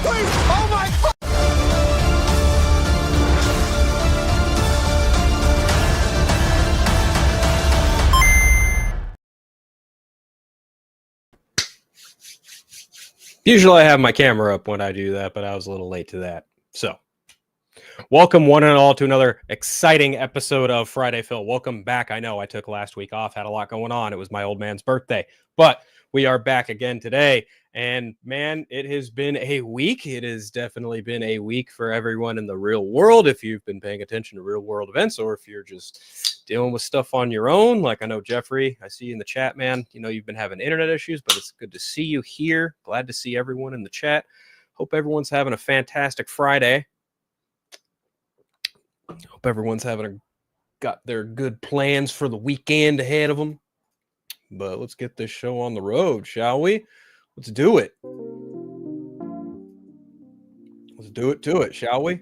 please! Oh my fuck! Usually I have my camera up when I do that, but I was a little late to that. So, welcome one and all to another exciting episode of Friday Phil. Welcome back. I know I took last week off, had a lot going on. It was my old man's birthday, but we are back again today. And man, it has been a week. It has definitely been a week for everyone in the real world. If you've been paying attention to real world events, or if you're just dealing with stuff on your own, like I know Jeffrey, I see you in the chat, man. You know, you've been having internet issues, but it's good to see you here. Glad to see everyone in the chat. Hope everyone's having a fantastic Friday. Hope everyone's got their good plans for the weekend ahead of them. But let's get this show on the road, shall we? Let's do it. Let's do it to it, shall we?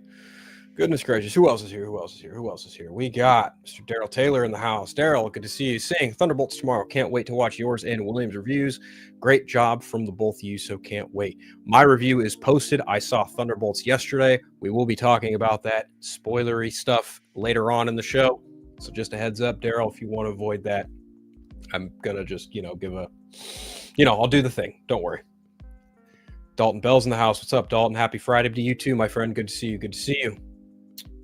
Goodness gracious. Who else is here? Who else is here? Who else is here? We got Mr. Daryl Taylor in the house. Daryl, good to see you saying Thunderbolts tomorrow. Can't wait to watch yours and Williams' reviews. Great job from the both of you, so can't wait. My review is posted. I saw Thunderbolts yesterday. We will be talking about that spoilery stuff later on in the show. So just a heads up, Daryl, if you want to avoid that, I'm going to just, give a, I'll do the thing. Don't worry. Dalton Bell's in the house. What's up, Dalton? Happy Friday to you too, my friend. Good to see you. Good to see you.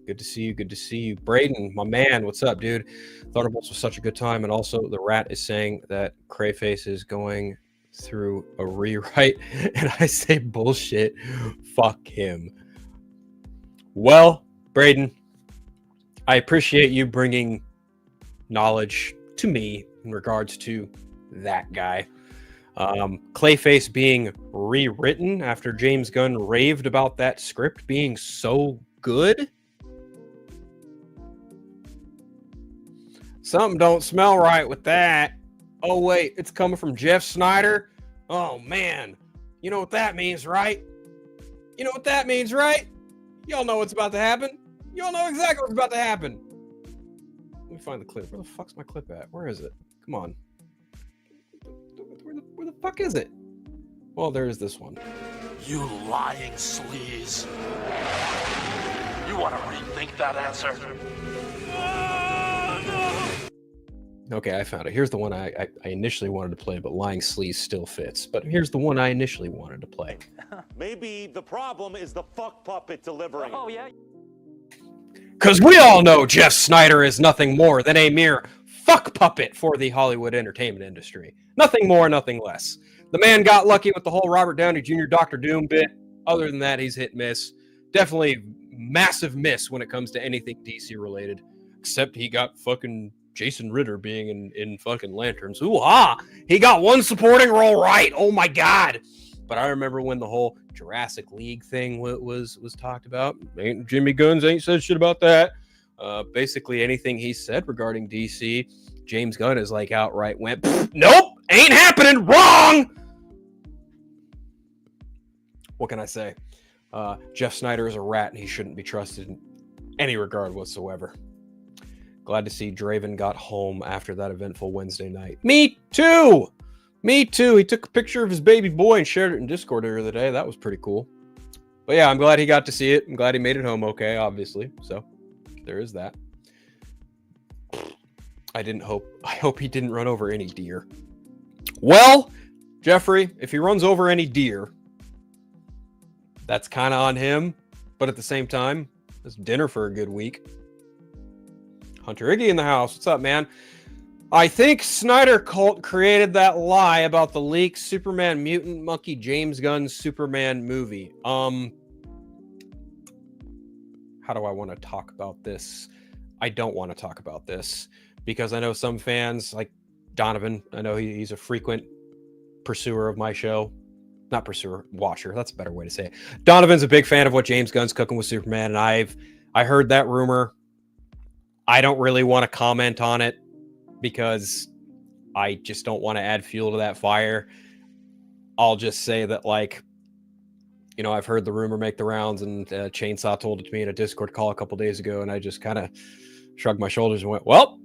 Good to see you. Good to see you. Braden, my man. What's up, dude? Thunderbolts was such a good time. And also the rat is saying that Crayface is going through a rewrite. And I say bullshit. Fuck him. Well, Braden, I appreciate you bringing knowledge to me in regards to that guy. Clayface being rewritten after James Gunn raved about that script being so good. Something don't smell right with that. Oh, wait, it's coming from Jeff Snyder? Oh, man. You know what that means, right? You know what that means, right? Y'all know what's about to happen. Y'all know exactly what's about to happen. Let me find the clip. Where the fuck's my clip at? Where is it? Come on. Where the fuck is it? Well, there is this one. You lying sleaze. You want to rethink that answer? Okay, I found it. Here's the one I initially wanted to play, but lying sleaze still fits. But here's the one I initially wanted to play. Maybe the problem is the fuck puppet delivering. Oh, yeah. Because we all know Jeff Snyder is nothing more than a mere fuck puppet for the Hollywood entertainment industry. Nothing more, nothing less. The man got lucky with the whole Robert Downey Jr. Dr. Doom bit. Other than that, he's hit and miss. Definitely massive miss when it comes to anything DC related. Except he got fucking Jason Ritter being in fucking Lanterns. Ooh-ha! He got one supporting role right. Oh my god. But I remember when the whole Jurassic League thing was talked about. Jimmy Guns ain't said shit about that. Basically anything he said regarding DC, James Gunn is like outright went, nope, ain't happening, wrong. What can I say? Jeff Snyder is a rat and he shouldn't be trusted in any regard whatsoever. Glad to see Draven got home after that eventful Wednesday night. Me too. Me too. He took a picture of his baby boy and shared it in Discord earlier today. That was pretty cool. But yeah, I'm glad he got to see it. I'm glad he made it home okay, obviously. So there is that. I hope he didn't run over any deer. Well, Jeffrey, if he runs over any deer, that's kind of on him. But at the same time, it's dinner for a good week. Hunter Iggy in the house. What's up, man? I think Snyder Cult created that lie about the leaked Superman Mutant Monkey James Gunn's Superman movie. How do I want to talk about this? I don't want to talk about this because I know some fans like Donovan. I know he's a frequent pursuer of my show. Not pursuer, watcher. That's a better way to say it. Donovan's a big fan of what James Gunn's cooking with Superman, and I heard that rumor. I don't really want to comment on it because I just don't want to add fuel to that fire. I'll just say that, like, I've heard the rumor make the rounds, and Chainsaw told it to me in a Discord call a couple days ago, and I just kind of shrugged my shoulders and went, well,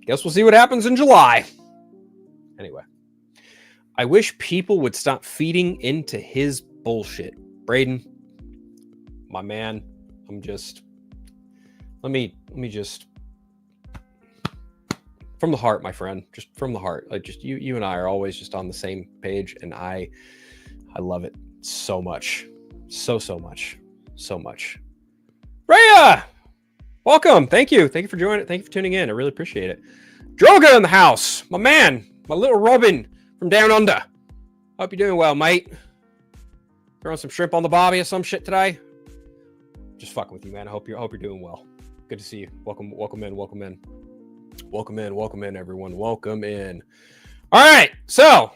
guess we'll see what happens in July. Anyway, I wish people would stop feeding into his bullshit. Braden, my man, I'm just, let me just, from the heart, my friend, just from the heart, like just you and I are always just on the same page, and I love it so much, so much. Rhea, welcome. Thank you for joining. Thank you for tuning in. I really appreciate it. Droga in the house, my man, my little Robin from down under. Hope you're doing well, mate. Throwing some shrimp on the barbie or some shit today. Just fucking with you, man. I hope you're doing well. Good to see you. Welcome in, everyone. Welcome in. All right, so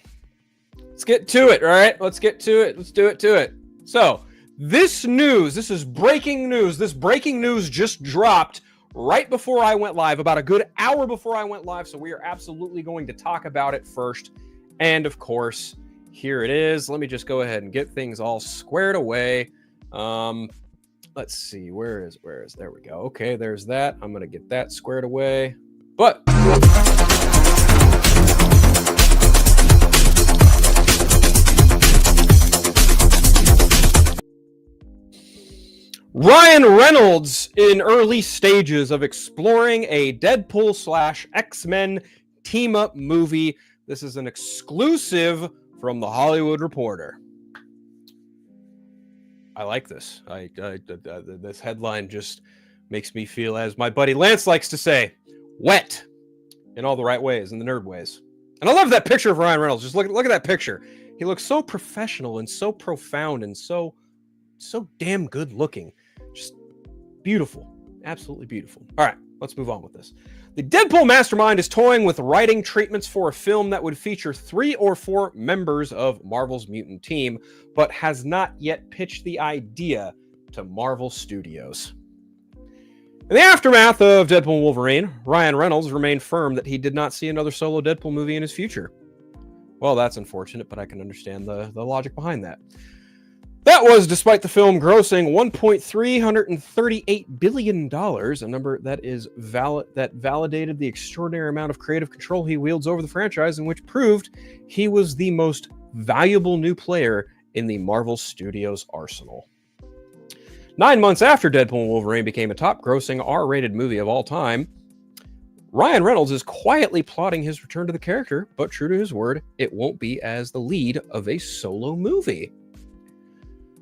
let's get to it. All right, let's get to it. Let's do it to it. So this is breaking news. This breaking news just dropped right before I went live, about a good hour before I went live. So we are absolutely going to talk about it first. And of course, here it is. Let me just go ahead and get things all squared away. Let's see, where is, there we go. Okay, there's that. I'm going to get that squared away. But Ryan Reynolds in early stages of exploring a Deadpool / X-Men team-up movie. This is an exclusive from The Hollywood Reporter. I like this. This headline just makes me feel, as my buddy Lance likes to say, wet in all the right ways, in the nerd ways. And I love that picture of Ryan Reynolds. Just look at that picture. He looks so professional and so profound and so damn good looking. Just beautiful. Absolutely beautiful. All right, let's move on with this. The Deadpool mastermind is toying with writing treatments for a film that would feature 3 or 4 members of Marvel's mutant team, but has not yet pitched the idea to Marvel Studios. In the aftermath of Deadpool and Wolverine, Ryan Reynolds remained firm that he did not see another solo Deadpool movie in his future. Well, that's unfortunate, but I can understand the logic behind that. That was despite the film grossing $1.338 billion, a number that validated the extraordinary amount of creative control he wields over the franchise, and which proved he was the most valuable new player in the Marvel Studios arsenal. 9 months after Deadpool and Wolverine became a top-grossing R-rated movie of all time, Ryan Reynolds is quietly plotting his return to the character, but true to his word, it won't be as the lead of a solo movie.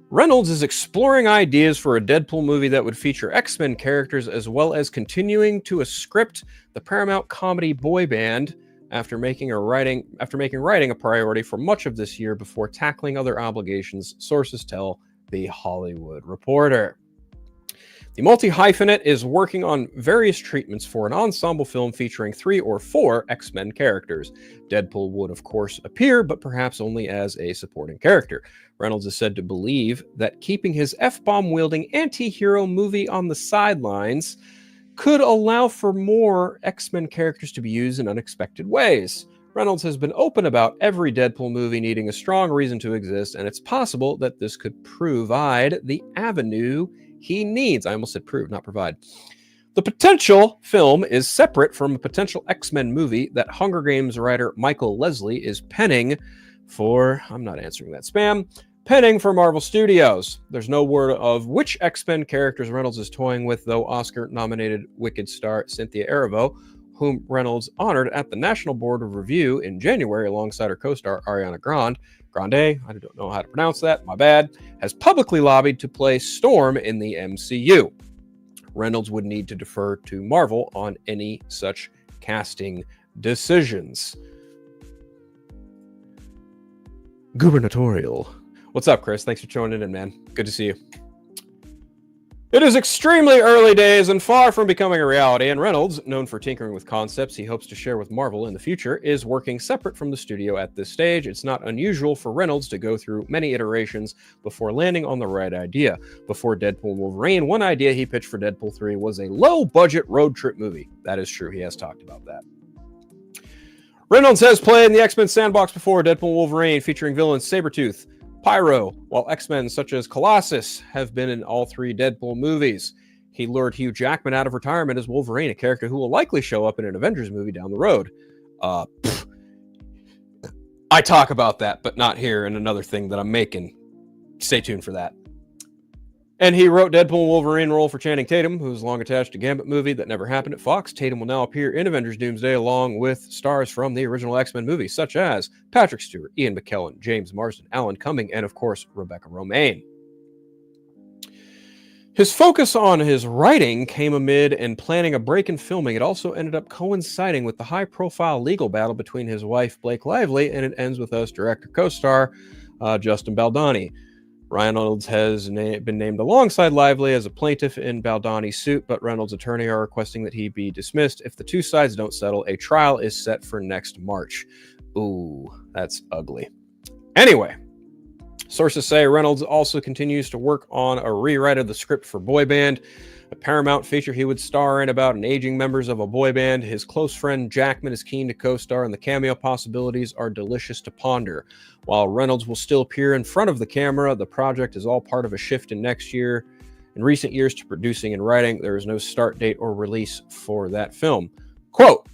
Reynolds is exploring ideas for a Deadpool movie that would feature X-Men characters, as well as continuing to script the Paramount comedy Boy Band after making writing a priority for much of this year before tackling other obligations, sources tell The Hollywood Reporter. The multi-hyphenate is working on various treatments for an ensemble film featuring 3 or 4 X-Men characters. Deadpool would, of course, appear, but perhaps only as a supporting character. Reynolds is said to believe that keeping his F-bomb-wielding anti-hero movie on the sidelines could allow for more X-Men characters to be used in unexpected ways. Reynolds has been open about every Deadpool movie needing a strong reason to exist, and it's possible that this could provide the avenue he needs. I almost said prove, not provide. The potential film is separate from a potential X-Men movie that Hunger Games writer Michael Leslie is penning for, I'm not answering that spam, penning for Marvel Studios. There's no word of which X-Men characters Reynolds is toying with, though Oscar-nominated Wicked star Cynthia Erivo, whom Reynolds honored at the National Board of Review in January alongside her co-star Ariana Grande, I don't know how to pronounce that, my bad, has publicly lobbied to play Storm in the MCU. Reynolds would need to defer to Marvel on any such casting decisions. Gubernatorial. What's up, Chris? Thanks for joining in, man. Good to see you. It is extremely early days and far from becoming a reality, and Reynolds, known for tinkering with concepts he hopes to share with Marvel in the future, is working separate from the studio at this stage. It's not unusual for Reynolds to go through many iterations before landing on the right idea. Before Deadpool and Wolverine, one idea he pitched for Deadpool 3 was a low-budget road trip movie. That is true. He has talked about that. Reynolds has played in the X-Men sandbox before, Deadpool and Wolverine, featuring villains Sabretooth, Pyro, while X-Men such as Colossus have been in all 3 Deadpool movies. He lured Hugh Jackman out of retirement as Wolverine, a character who will likely show up in an Avengers movie down the road. I talk about that, but not here in another thing that I'm making. stay tuned for that. And he wrote Deadpool and Wolverine role for Channing Tatum, who was long attached to Gambit movie that never happened at Fox. Tatum will now appear in Avengers Doomsday along with stars from the original X-Men movies, such as Patrick Stewart, Ian McKellen, James Marsden, Alan Cumming, and of course, Rebecca Romijn. His focus on his writing came amid and planning a break in filming. It also ended up coinciding with the high-profile legal battle between his wife, Blake Lively, and it ends with us director co-star Justin Baldoni. Ryan Reynolds has been named alongside Lively as a plaintiff in Baldoni's suit, but Reynolds' attorney are requesting that he be dismissed. If the two sides don't settle, a trial is set for next March. Ooh, that's ugly. Anyway, sources say Reynolds also continues to work on a rewrite of the script for Boy Band, a Paramount feature he would star in about an aging members of a boy band. His close friend Jackman is keen to co-star, and the cameo possibilities are delicious to ponder. While Reynolds will still appear in front of the camera, the project is all part of a shift in recent years to producing and writing. There is no start date or release for that film. Quote,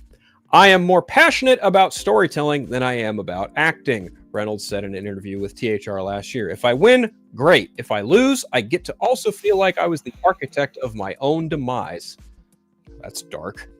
"I am more passionate about storytelling than I am about acting," Reynolds said in an interview with THR last year. "If I win, great. If I lose, I get to also feel like I was the architect of my own demise." That's dark.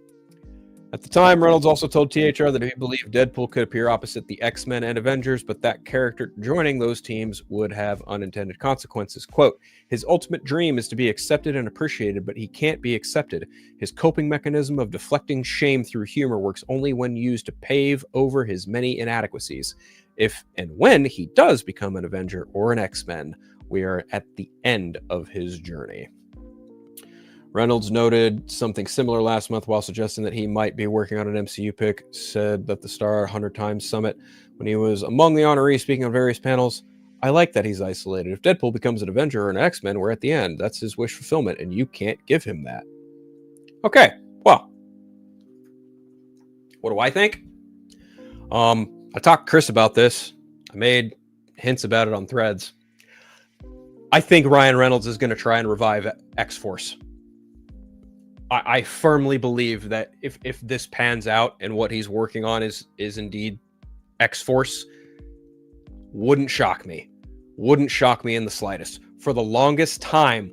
At the time, Reynolds also told THR that he believed Deadpool could appear opposite the X-Men and Avengers, but that character joining those teams would have unintended consequences. Quote, "His ultimate dream is to be accepted and appreciated, but he can't be accepted. His coping mechanism of deflecting shame through humor works only when used to pave over his many inadequacies. If and when he does become an Avenger or an X-Men, we are at the end of his journey." Reynolds noted something similar last month while suggesting that he might be working on an MCU pick, said that the Star 100 Times Summit when he was among the honorees speaking on various panels. "I like that he's isolated. If Deadpool becomes an Avenger or an X-Men, we're at the end. That's his wish fulfillment, and you can't give him that." Okay, well, what do I think? I talked to Chris about this. I made hints about it on Threads. I think Ryan Reynolds is going to try and revive X-Force. I firmly believe that if this pans out and what he's working on is indeed X-Force, wouldn't shock me. Wouldn't shock me in the slightest. For the longest time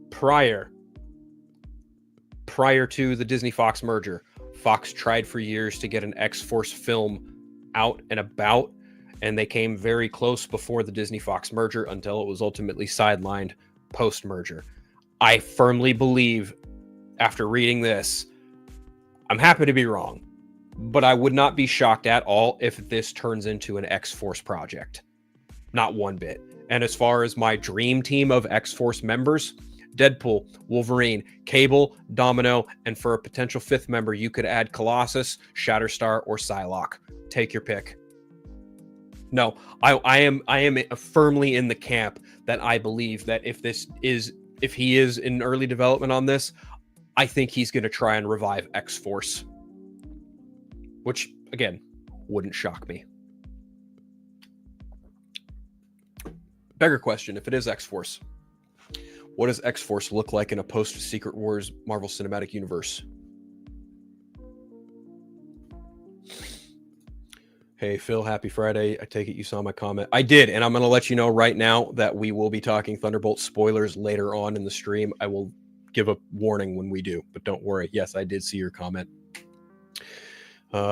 prior to the Disney-Fox merger, Fox tried for years to get an X-Force film out and about, and they came very close before the Disney-Fox merger until it was ultimately sidelined post-merger. I firmly believe, after reading this, I'm happy to be wrong, but I would not be shocked at all if this turns into an X-Force project. Not one bit. And as far as my dream team of X-Force members, Deadpool, Wolverine, Cable, Domino, and for a potential fifth member, you could add Colossus, Shatterstar, or Psylocke. Take your pick. No, I am firmly in the camp that I believe that if he is in early development on this, I think he's going to try and revive X-Force, which, again, wouldn't shock me. Bigger question, if it is X-Force, what does X-Force look like in a post-Secret Wars Marvel Cinematic Universe? Hey, Phil, happy Friday. I take it you saw my comment. I did, and I'm going to let you know right now that we will be talking Thunderbolts spoilers later on in the stream. I will give a warning when we do, but don't worry. Yes, I did see your comment.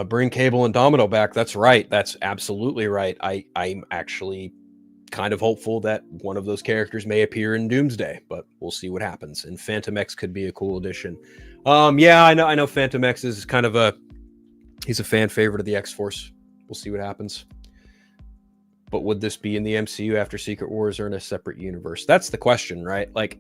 Bring Cable and Domino back. That's right. That's absolutely right. I'm actually kind of hopeful that one of those characters may appear in Doomsday, but we'll see what happens. And Phantom X could be a cool addition. Yeah, I know Phantom X is kind of he's a fan favorite of the X-Force. We'll see what happens. But would this be in the MCU after Secret Wars or in a separate universe? That's the question, right? Like,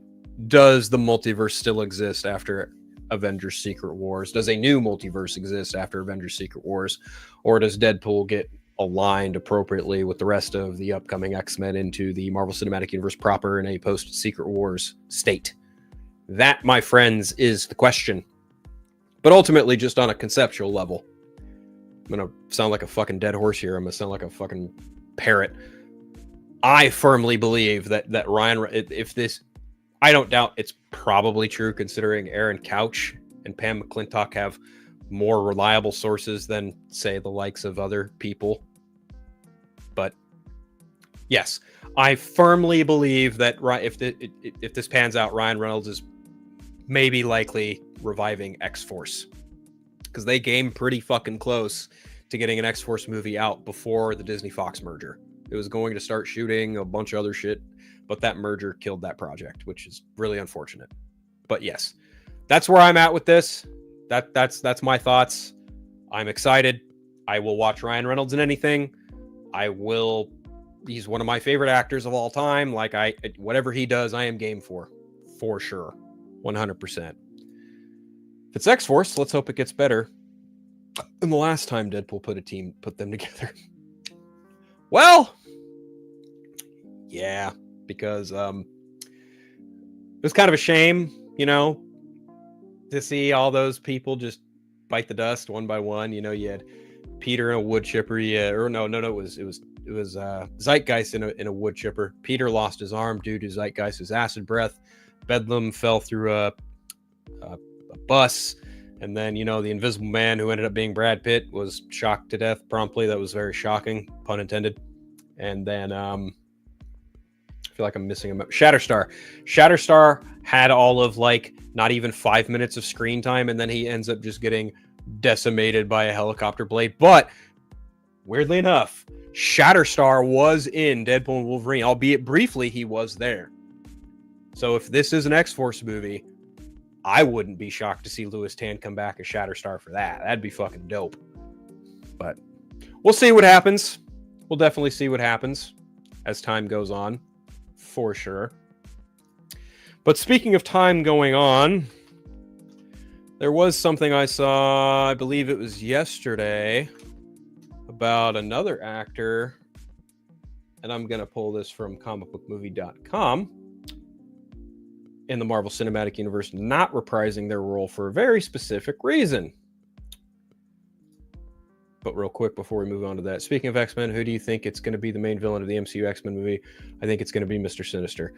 does the multiverse still exist after Avengers Secret Wars? Does a new multiverse exist after Avengers Secret Wars? Or does Deadpool get aligned appropriately with the rest of the upcoming X-Men into the Marvel Cinematic Universe proper in a post-Secret Wars state? That, my friends, is the question. But ultimately, just on a conceptual level, I'm going to sound like a fucking dead horse here. I'm going to sound like a fucking parrot. I firmly believe that Ryan, if this, I don't doubt it's probably true considering Aaron Couch and Pam McClintock have more reliable sources than, say, the likes of other people. But yes, I firmly believe that if this pans out, Ryan Reynolds is maybe likely reviving X-Force, because they came pretty fucking close to getting an X-Force movie out before the Disney-Fox merger. It was going to start shooting a bunch of other shit, but that merger killed that project, which is really unfortunate. But yes, that's where I'm at with this. That's my thoughts. I'm excited. I will watch Ryan Reynolds in anything. He's one of my favorite actors of all time. Like, whatever he does, I am game for sure. 100%. If it's X-Force, let's hope it gets better than the last time Deadpool put them together. Well, yeah, because it was kind of a shame, to see all those people just bite the dust one by one. You had Peter in a wood chipper, it was Zeitgeist in a wood chipper. Peter lost his arm due to Zeitgeist's acid breath. Bedlam fell through a bus, and then the Invisible Man, who ended up being Brad Pitt, was shocked to death promptly. That was very shocking, pun intended. And then I feel like I'm missing a Shatterstar had all of not even 5 minutes of screen time, and then he ends up just getting decimated by a helicopter blade. But weirdly enough, Shatterstar was in Deadpool and Wolverine, albeit briefly. He was there. So if this is an X-Force movie, I wouldn't be shocked to see Louis Tan come back as Shatterstar for that. That'd be fucking dope. But we'll see what happens. We'll definitely see what happens as time goes on, for sure. But speaking of time going on, there was something I saw, I believe it was yesterday, about another actor, and I'm going to pull this from comicbookmovie.com, in the Marvel Cinematic Universe not reprising their role for a very specific reason. But real quick, before we move on to that, speaking of X-Men, who do you think it's going to be the main villain of the MCU X-Men movie? I think it's going to be Mr. Sinister.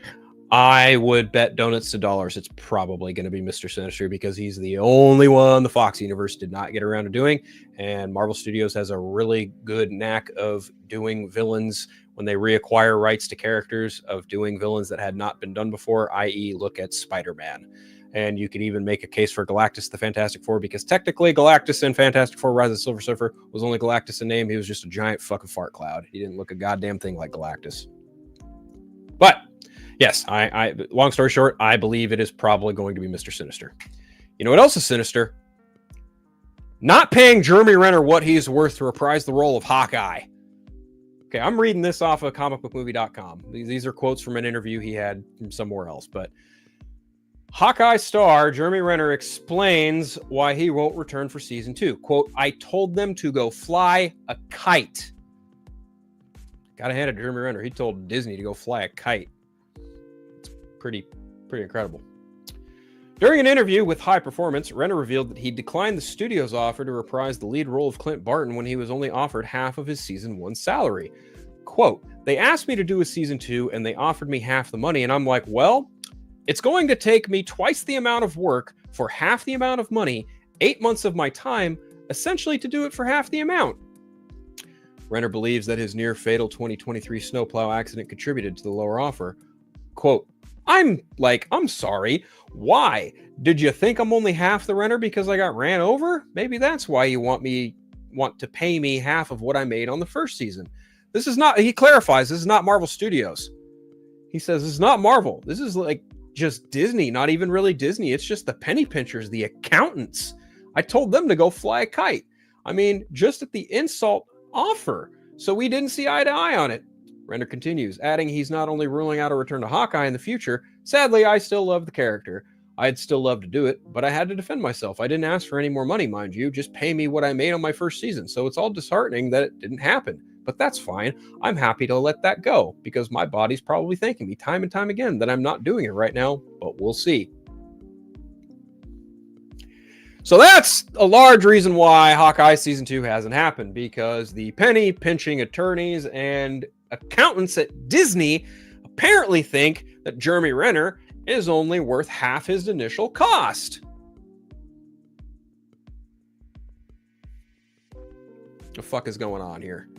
I would bet donuts to dollars it's probably going to be Mr. Sinister, because he's the only one the Fox universe did not get around to doing, and Marvel Studios has a really good knack of doing villains when they reacquire rights to characters, of doing villains that had not been done before, i.e. look at Spider-Man. And you could even make a case for Galactus the Fantastic Four, because technically Galactus in Fantastic Four Rise of the Silver Surfer was only Galactus in name. He was just a giant fucking fart cloud. He didn't look a goddamn thing like Galactus. But yes, I long story short, I believe it is probably going to be Mr. Sinister. You know what else is sinister? Not paying Jeremy Renner what he's worth to reprise the role of Hawkeye. Okay, I'm reading this off of comicbookmovie.com. These are quotes from an interview he had from somewhere else, but Hawkeye star Jeremy Renner explains why he won't return for season 2. Quote, "I told them to go fly a kite." Gotta hand it to Jeremy Renner. He told Disney to go fly a kite. It's pretty incredible. During an interview with High Performance, Renner revealed that he declined the studio's offer to reprise the lead role of Clint Barton when he was only offered half of his season 1 salary. Quote, "They asked me to do a season 2 and they offered me half the money, and I'm like, well, it's going to take me twice the amount of work for half the amount of money, 8 months of my time, essentially to do it for half the amount." Renner believes that his near-fatal 2023 snowplow accident contributed to the lower offer. Quote, I'm sorry. Why? Did you think I'm only half the Renner because I got ran over? Maybe that's why you want to pay me half of what I made on the first season. He clarifies, this is not Marvel Studios. He says, this is not Marvel. This is just Disney, not even really Disney. It's just the penny pinchers, the accountants. I told them to go fly a kite. I mean, just at the insult offer. So we didn't see eye to eye on it. Renner continues, adding he's not only ruling out a return to Hawkeye in the future. Sadly, I still love the character. I'd still love to do it, but I had to defend myself. I didn't ask for any more money, mind you. Just pay me what I made on my first season. So it's all disheartening that it didn't happen. But that's fine. I'm happy to let that go because my body's probably thanking me time and time again that I'm not doing it right now, but we'll see. So that's a large reason why Hawkeye Season 2 hasn't happened, because the penny-pinching attorneys and accountants at Disney apparently think that Jeremy Renner is only worth half his initial cost. What the fuck is going on here?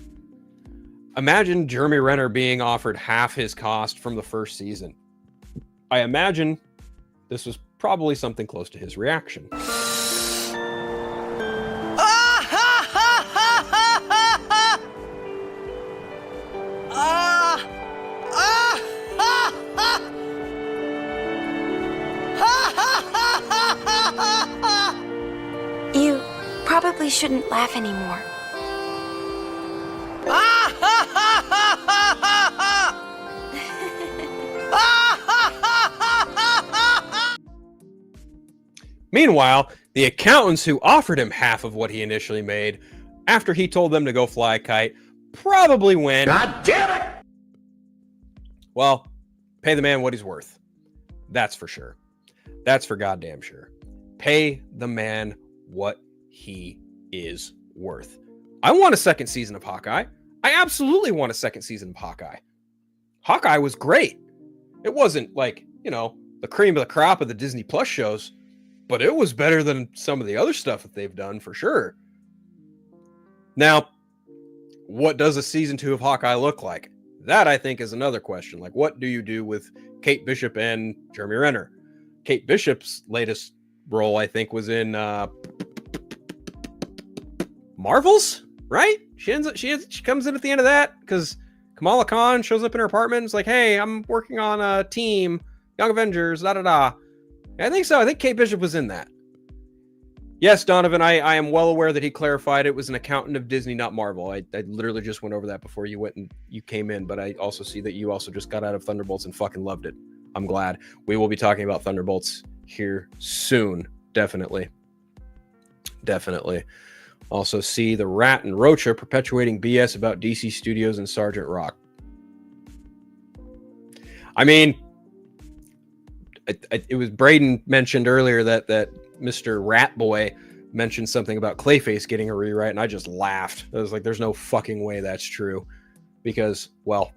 Imagine Jeremy Renner being offered half his cost from the first season. I imagine this was probably something close to his reaction. You probably shouldn't laugh anymore. Meanwhile, the accountants who offered him half of what he initially made after he told them to go fly a kite probably went, God damn it! well, pay the man what he's worth. That's for sure. That's for goddamn sure. Pay the man what he is worth. I want a second season of Hawkeye. I absolutely want a second season of Hawkeye. Hawkeye was great. It wasn't like, the cream of the crop of the Disney Plus shows, but it was better than some of the other stuff that they've done for sure. Now, what does a season 2 of Hawkeye look like? That, I think, is another question. Like, what do you do with Kate Bishop and Jeremy Renner? Kate Bishop's latest role, I think, was in Marvels, right? She comes in at the end of that because Kamala Khan shows up in her apartment. It's like, hey, I'm working on a team, Young Avengers, da-da-da. I think so. I think Kate Bishop was in that. Yes, Donovan, I am well aware that he clarified it was an accountant of Disney, not Marvel. I literally just went over that before you went and you came in, but I also see that you also just got out of Thunderbolts and fucking loved it. I'm glad. We will be talking about Thunderbolts here soon. Definitely. Also see the Rat and Rocha perpetuating BS about DC Studios and Sergeant Rock. I mean, it was Braden mentioned earlier that Mr. Rat Boy mentioned something about Clayface getting a rewrite, and I just laughed. I was like, there's no fucking way that's true. Because, well,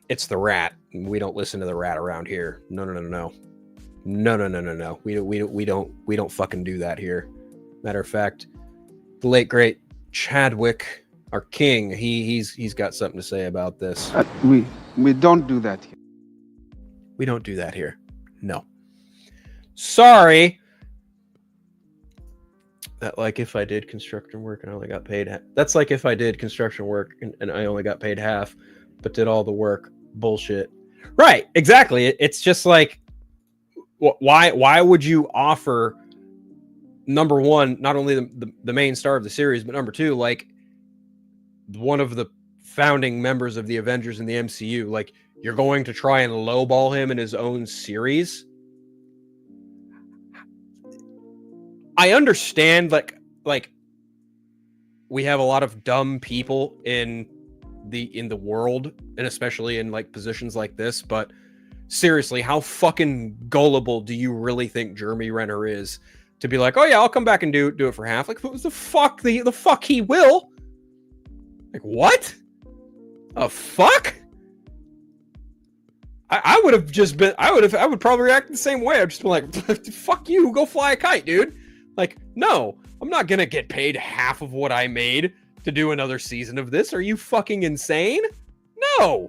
it's the Rat. We don't listen to the Rat around here. No. We don't fucking do that here. Matter of fact, the late great Chadwick, our king, he's got something to say about this. We don't do that here. We don't do that here. No. Sorry. That like if I did construction work and I only got paid that's like if I did construction work and I only got paid half but did all the work. Bullshit. Right, exactly. It's just like why would you offer number one, not only the main star of the series, but number two, like one of the founding members of the Avengers in the MCU, like you're going to try and lowball him in his own series? I understand, like we have a lot of dumb people in the world, and especially in like positions like this, but seriously, how fucking gullible do you really think Jeremy Renner is to be like, oh yeah, I'll come back and do it for half? Like, the fuck he will? Like, what? A fuck? I would have just been, I would probably react the same way. I'd just be like, fuck you, go fly a kite, dude. Like, no, I'm not gonna get paid half of what I made to do another season of this. Are you fucking insane? No,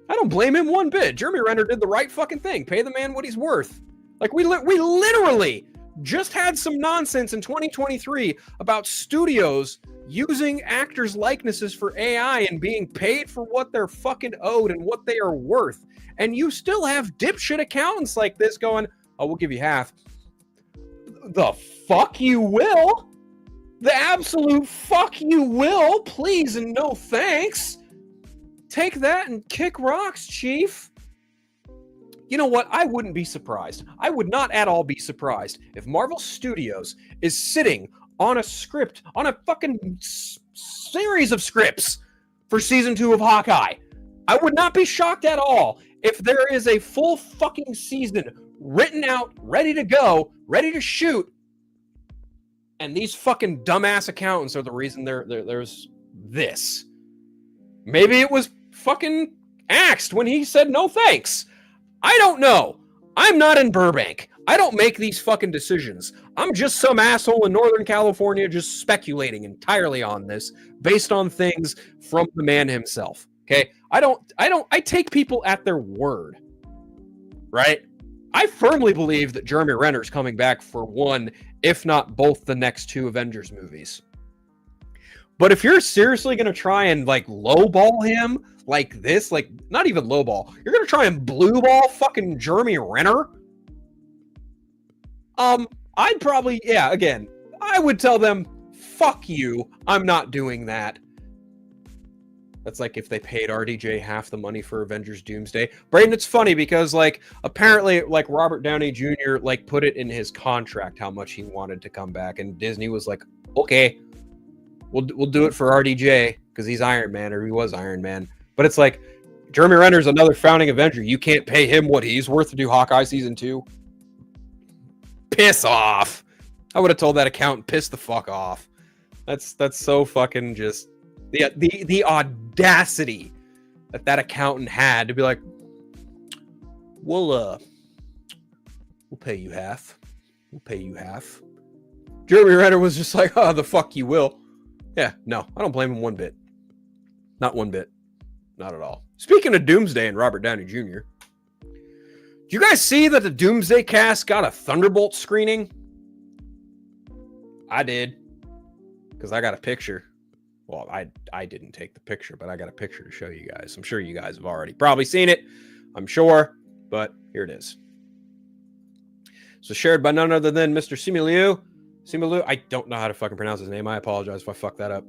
I don't blame him one bit. Jeremy Renner did the right fucking thing. Pay the man what he's worth. Like, we literally just had some nonsense in 2023 about studios using actors' likenesses for AI and being paid for what they're fucking owed and what they are worth. And you still have dipshit accountants like this going, oh, we'll give you half. The fuck you will? The absolute fuck you will? Please and no thanks. Take that and kick rocks, Chief. You know what? I wouldn't be surprised. I would not at all be surprised if Marvel Studios is sitting on a script, on a fucking series of scripts for season 2 of Hawkeye. I would not be shocked at all if there is a full fucking season written out, ready to go, ready to shoot, and these fucking dumbass accountants are the reason there's this. Maybe it was fucking axed when he said no thanks. I don't know. I'm not in Burbank. I don't make these fucking decisions. I'm just some asshole in Northern California just speculating entirely on this based on things from the man himself. Okay? I take people at their word. Right? I firmly believe that Jeremy Renner's coming back for one, if not both, the next 2 Avengers movies. But if you're seriously going to try and like lowball him like this, like not even lowball, you're going to try and blueball fucking Jeremy Renner. I'd probably, again, I would tell them, fuck you. I'm not doing that. That's like if they paid RDJ half the money for Avengers Doomsday. Brayden, it's funny because like apparently like Robert Downey Jr. like put it in his contract how much he wanted to come back, and Disney was like, okay, we'll do it for RDJ because he's Iron Man, or he was Iron Man. But it's like Jeremy Renner's another founding Avenger. You can't pay him what he's worth to do Hawkeye season 2. Piss off. I would have told that accountant, piss the fuck off. That's so fucking just the audacity that accountant had to be like, we'll pay you half. We'll pay you half. Jeremy Renner was just like, oh, the fuck you will. Yeah, no, I don't blame him one bit. Not one bit. Not at all. Speaking of Doomsday and Robert Downey Jr., did you guys see that the Doomsday cast got a Thunderbolts screening? I did. Because I got a picture. Well, I didn't take the picture, but I got a picture to show you guys. I'm sure you guys have already probably seen it. I'm sure. But here it is. So shared by none other than Mr. Simu Liu. I don't know how to fucking pronounce his name. I apologize if I fucked that up.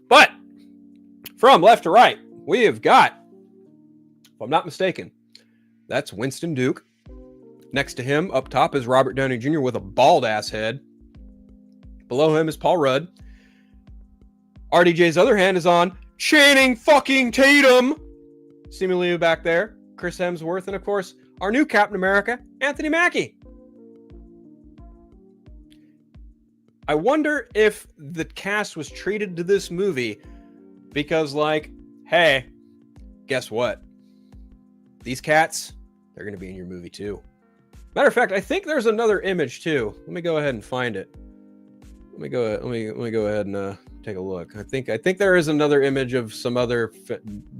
But from left to right, we have got, if I'm not mistaken, that's Winston Duke. Next to him, up top, is Robert Downey Jr. with a bald-ass head. Below him is Paul Rudd. RDJ's other hand is on Channing fucking Tatum. Simu Liu back there. Chris Hemsworth. And, of course, our new Captain America, Anthony Mackie. I wonder if the cast was treated to this movie because, like, hey, guess what? These cats, they're going to be in your movie too. Matter of fact, I think there's another image too. Let me go ahead and find it. Let me go ahead and take a look. I think there is another image of some other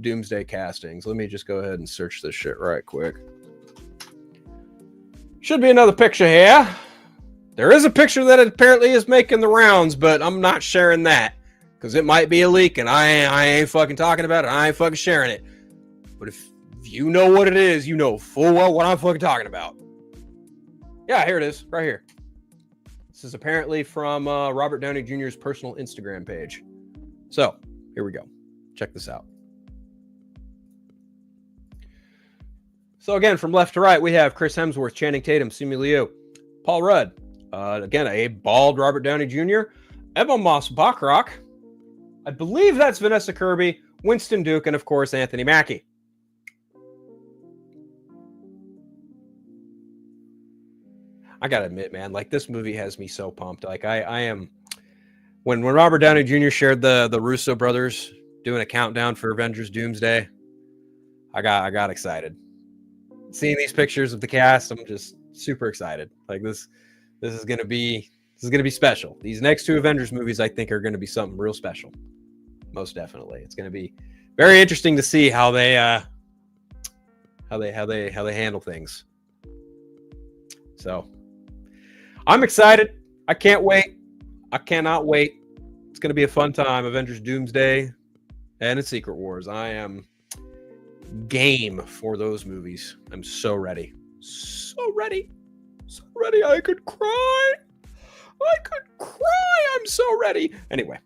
Doomsday castings. Let me just go ahead and search this shit right quick. Should be another picture here. There is a picture that apparently is making the rounds, but I'm not sharing that because it might be a leak, and I ain't fucking talking about it. I ain't fucking sharing it. But if you know what it is, you know full well what I'm fucking talking about. Yeah, here it is, right here. This is apparently from Robert Downey Jr.'s personal Instagram page. So, here we go. Check this out. So again, from left to right, we have Chris Hemsworth, Channing Tatum, Simu Liu, Paul Rudd. Again, a bald Robert Downey Jr., Emma Moss Bachrach. I believe that's Vanessa Kirby, Winston Duke, and of course, Anthony Mackie. I gotta admit, man, like this movie has me so pumped. Like I am, when Robert Downey Jr. shared the Russo brothers doing a countdown for Avengers Doomsday, I got excited. Seeing these pictures of the cast, I'm just super excited. Like this is gonna be special. These next 2 Avengers movies, I think, are gonna be something real special. Most definitely, it's gonna be very interesting to see how they handle things. So I'm excited. I can't wait. I cannot wait. It's gonna be a fun time. Avengers Doomsday and Secret Wars. I am game for those movies. I'm so ready. So ready. So ready. I could cry. I'm so ready. Anyway,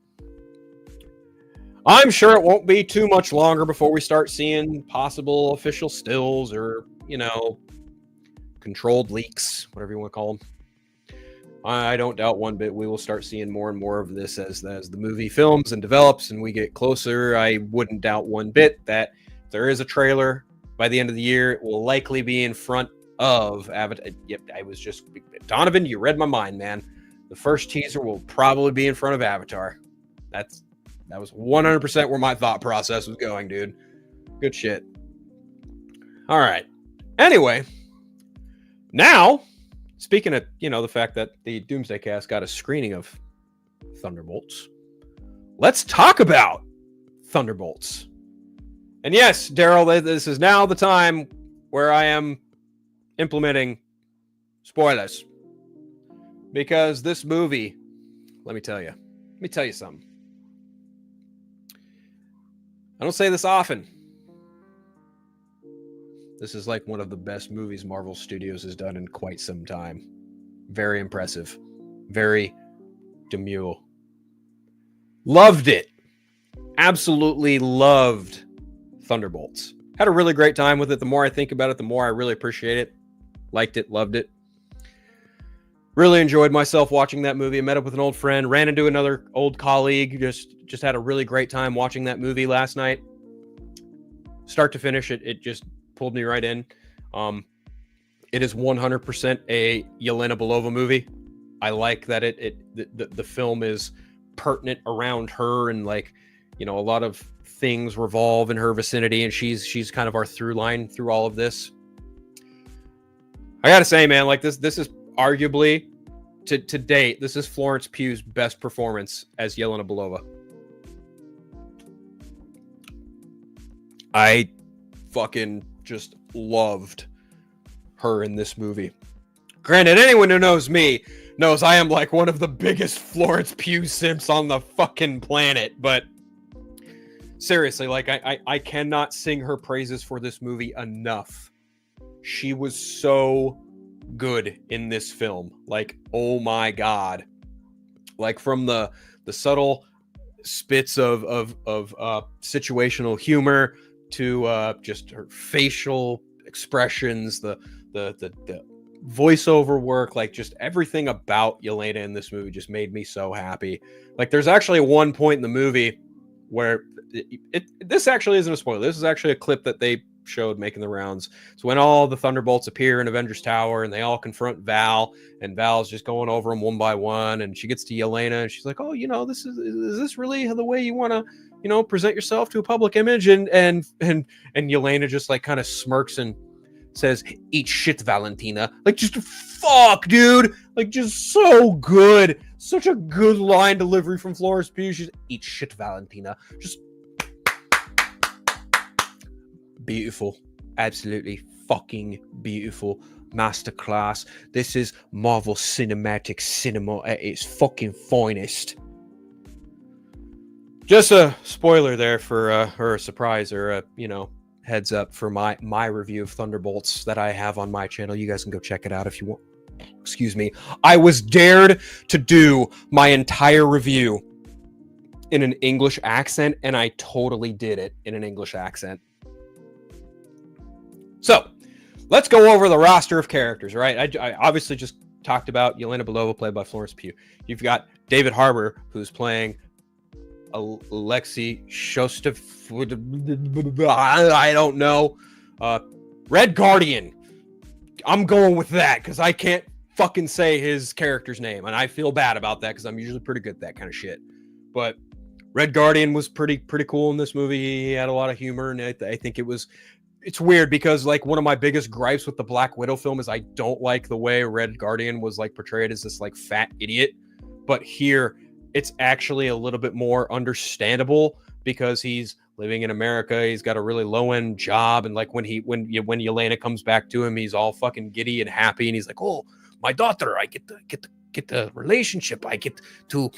I'm sure it won't be too much longer before we start seeing possible official stills or, controlled leaks, whatever you want to call them. I don't doubt one bit we will start seeing more and more of this as the movie films and develops and we get closer. I wouldn't doubt one bit that if there is a trailer by the end of the year, it will likely be in front of Avatar. Yep, Donovan, you read my mind, man. The first teaser will probably be in front of Avatar. That was 100% where my thought process was going, dude. Good shit. All right. Anyway, Now, speaking of, the fact that the Doomsday Cast got a screening of Thunderbolts, let's talk about Thunderbolts. And yes, Daryl, this is now the time where I am implementing spoilers. Because this movie, let me tell you something. I don't say this often. This is like one of the best movies Marvel Studios has done in quite some time. Very impressive. Very demure. Loved it. Absolutely loved Thunderbolts. Had a really great time with it. The more I think about it, the more I really appreciate it. Liked it, loved it. Really enjoyed myself watching that movie. I met up with an old friend, ran into another old colleague. Just had a really great time watching that movie last night. Start to finish, it just pulled me right in. It is 100% a Yelena Belova movie. I like that the film is pertinent around her, and like, a lot of things revolve in her vicinity, and she's kind of our through line through all of this. I gotta say, man, like this is arguably to date, this is Florence Pugh's best performance as Yelena Belova. I fucking just loved her in this movie. Granted, anyone who knows me knows I am like one of the biggest Florence Pugh simps on the fucking planet, but seriously, like I cannot sing her praises for this movie enough. She was so good in this film. Like, oh my god. Like, from the subtle spits of situational humor to just her facial expressions, the voiceover work, like just everything about Yelena in this movie just made me so happy. Like, there's actually one point in the movie where this actually isn't a spoiler. This is actually a clip that they showed making the rounds. So when all the Thunderbolts appear in Avengers Tower and they all confront Val, and Val's just going over them one by one, and she gets to Yelena and she's like, "Oh, this is this really the way you want to, present yourself to a public image?" And Yelena just like kind of smirks and says, "Eat shit, Valentina." Like, just fuck, dude. Like, just so good. Such a good line delivery from Florence Pugh. She's, "Eat shit, Valentina." Just beautiful. Absolutely fucking beautiful. Masterclass. This is Marvel Cinematic Cinema at its fucking finest. Just a spoiler there for or a surprise, or a heads up for my review of Thunderbolts that I have on my channel. You guys can go check it out if you want. Excuse me. I was dared to do my entire review in an English accent, and I totally did it in an English accent. So, let's go over the roster of characters, right? I obviously just talked about Yelena Belova, played by Florence Pugh. You've got David Harbour, who's playing Alexei Shostov. I don't know. Red Guardian. I'm going with that because I can't fucking say his character's name, and I feel bad about that because I'm usually pretty good at that kind of shit. But Red Guardian was pretty cool in this movie. He had a lot of humor, and I think it's weird because, like, one of my biggest gripes with the Black Widow film is I don't like the way Red Guardian was like portrayed as this like fat idiot. But here it's actually a little bit more understandable because he's living in America. He's got a really low end job, and like when Yelena comes back to him, he's all fucking giddy and happy, and he's like, "Oh, my daughter! I get the relationship. I get to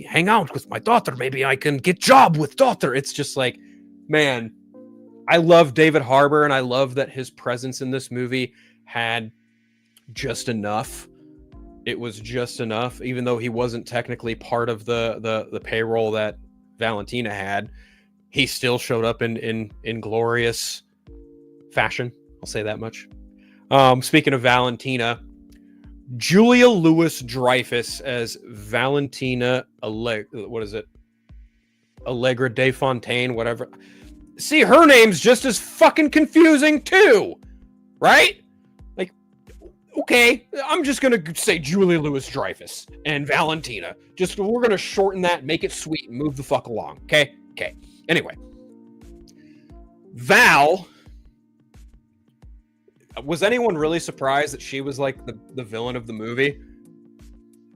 hang out with my daughter. Maybe I can get job with daughter." It's just like, man. I love David Harbour, and I love that his presence in this movie had just enough. It was just enough, even though he wasn't technically part of the payroll that Valentina had. He still showed up in glorious fashion. I'll say that much. Speaking of Valentina, Julia Louis-Dreyfus as Valentina Allegra de Fontaine, whatever. See, her name's just as fucking confusing too, right? Like, okay, I'm just gonna say Julia Louis-Dreyfus and Valentina. We're gonna shorten that, make it sweet, and move the fuck along. Okay. Anyway, Val, Was anyone really surprised that she was like the villain of the movie?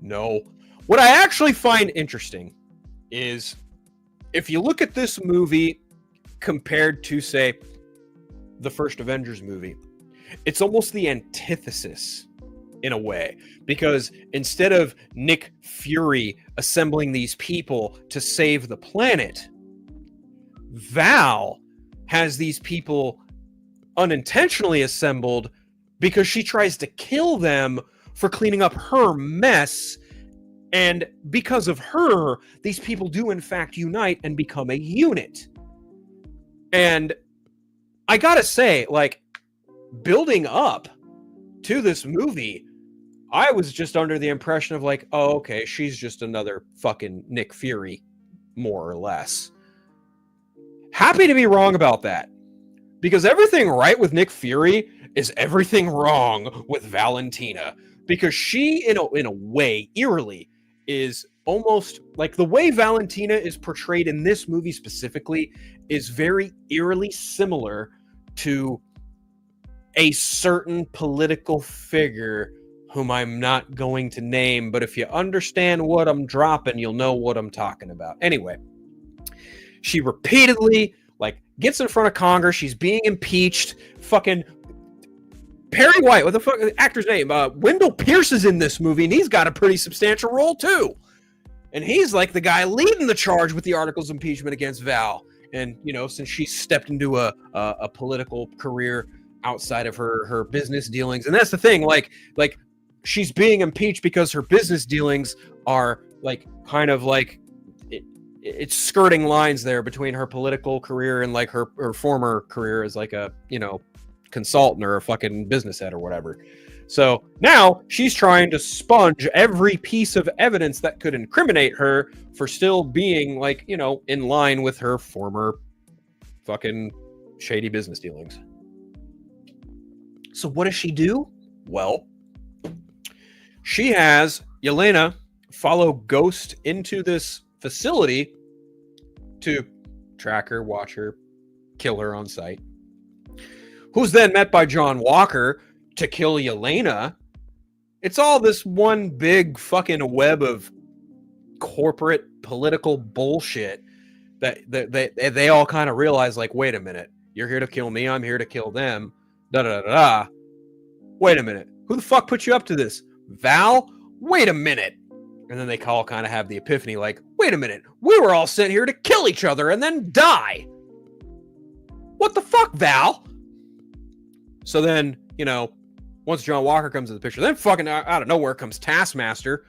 No. What I actually find interesting is if you look at this movie compared to, say, the first Avengers movie, it's almost the antithesis in a way, because instead of Nick Fury assembling these people to save the planet, Val has these people unintentionally assembled because she tries to kill them for cleaning up her mess. And because of her, these people do in fact unite and become a unit. And I gotta say, like, building up to this movie, I was just under the impression of like, oh, okay, she's just another fucking Nick Fury, more or less. Happy to be wrong about that. Because everything right with Nick Fury is everything wrong with Valentina. Because she, in a way, eerily, is almost like the way Valentina is portrayed in this movie specifically is very eerily similar to a certain political figure whom I'm not going to name, but if you understand what I'm dropping, you'll know what I'm talking about. Anyway, she repeatedly like gets in front of Congress. She's being impeached. Fucking Perry White, what the fuck actor's name? Wendell Pierce is in this movie, and he's got a pretty substantial role too. And he's like the guy leading the charge with the articles of impeachment against Val. And you know, since she stepped into a political career outside of her business dealings, and that's the thing, like she's being impeached because her business dealings are like kind of like it's skirting lines there between her political career and like her former career as like a, you know, consultant or a fucking business head or whatever. So now she's trying to sponge every piece of evidence that could incriminate her for still being like, you know, in line with her former fucking shady business dealings. So what does she do? Well, she has Yelena follow Ghost into this facility to track her, watch her, kill her on sight. Who's then met by John Walker to kill Yelena. It's all this one big fucking web of corporate political bullshit that they all kind of realize, like, wait a minute, you're here to kill me, I'm here to kill them. Da da da da. Wait a minute, who the fuck put you up to this? Val? Wait a minute. And then they all kind of have the epiphany, like, wait a minute, we were all sent here to kill each other and then die. What the fuck, Val? So then, you know, once John Walker comes in the picture, then fucking out of nowhere comes Taskmaster.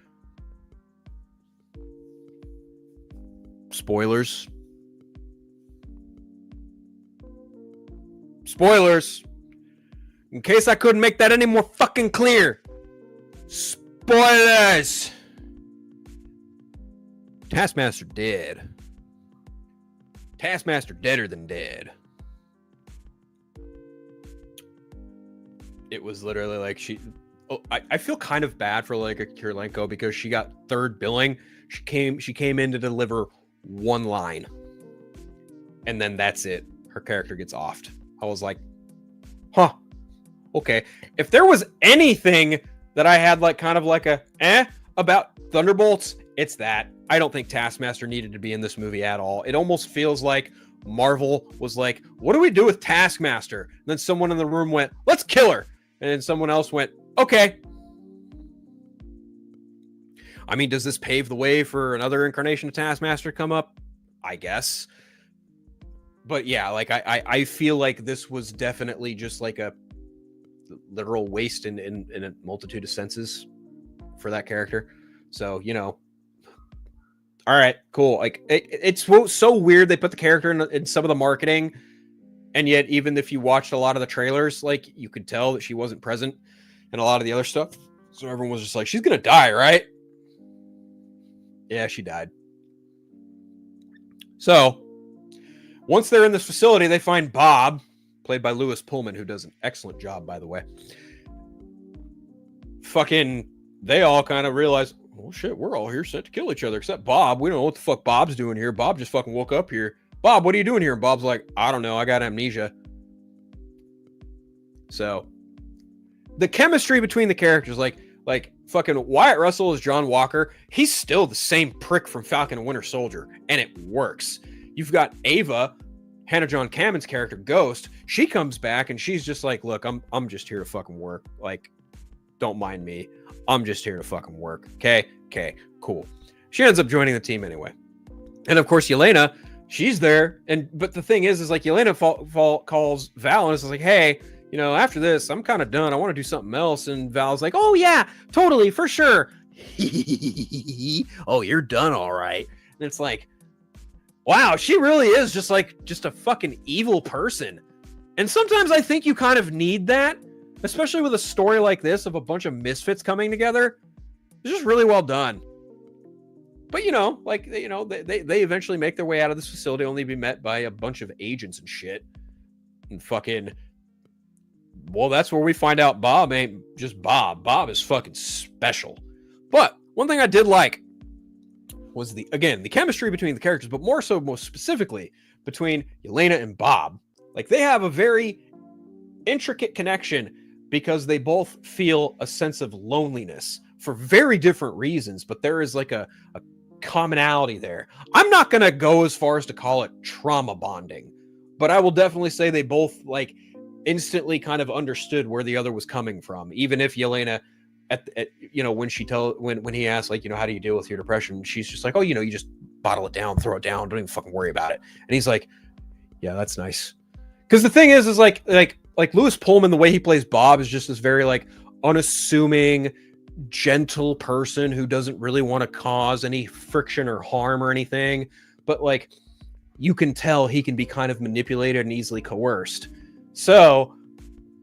Spoilers. Spoilers. In case I couldn't make that any more fucking clear. Spoilers. Taskmaster dead. Taskmaster deader than dead. It was literally like I feel kind of bad for like a Kirilenko because she got third billing. She came in to deliver one line. And then that's it. Her character gets offed. I was like, huh. Okay. If there was anything that I had like kind of like a about Thunderbolts, it's that. I don't think Taskmaster needed to be in this movie at all. It almost feels like Marvel was like, what do we do with Taskmaster? And then someone in the room went, let's kill her. And then someone else went, okay. I mean, does this pave the way for another incarnation of Taskmaster come up? I guess. But yeah, like I feel like this was definitely just like a literal waste in a multitude of senses for that character. So, you know, all right, cool. Like it's so weird they put the character in some of the marketing, and yet even if you watched a lot of the trailers, like you could tell that she wasn't present in a lot of the other stuff. So everyone was just like, she's gonna die, right? Yeah, she died. So once they're in this facility, they find Bob, played by Lewis Pullman, who does an excellent job, by the way. Fucking, they all kind of realize, oh shit, we're all here sent to kill each other, except Bob. We don't know what the fuck Bob's doing here. Bob just fucking woke up here. Bob, what are you doing here? And Bob's like, I don't know, I got amnesia. So the chemistry between the characters, like fucking Wyatt Russell as John Walker, he's still the same prick from Falcon and Winter Soldier, and it works. You've got Ava, Hannah John Kammen's character, Ghost. She comes back and she's just like, look, I'm just here to fucking work. Like, don't mind me. I'm just here to fucking work. Okay, cool. She ends up joining the team anyway. And of course, Yelena, she's there. But the thing is like Yelena calls Val and is like, hey, you know, after this, I'm kind of done. I want to do something else. And Val's like, oh yeah, totally, for sure. Oh, you're done, all right. And it's like, wow, she really is just a fucking evil person. And sometimes I think you kind of need that, especially with a story like this of a bunch of misfits coming together. It's just really well done. But, you know, like, you know, they eventually make their way out of this facility, only to be met by a bunch of agents and shit. And fucking, well, that's where we find out Bob ain't just Bob. Bob is fucking special. But one thing I did like was the chemistry between the characters, but most specifically between Yelena and Bob. Like, they have a very intricate connection because they both feel a sense of loneliness for very different reasons, but there is like a commonality there. I'm not going to go as far as to call it trauma bonding, but I will definitely say they both like instantly kind of understood where the other was coming from, even if Yelena at you know, when he asked, like, you know, how do you deal with your depression, she's just like, oh, you know, you just bottle it down, throw it down, don't even fucking worry about it. And he's like, yeah, that's nice. Because the thing is like Lewis Pullman, the way he plays Bob is just this very like unassuming, gentle person who doesn't really want to cause any friction or harm or anything, but like you can tell he can be kind of manipulated and easily coerced. So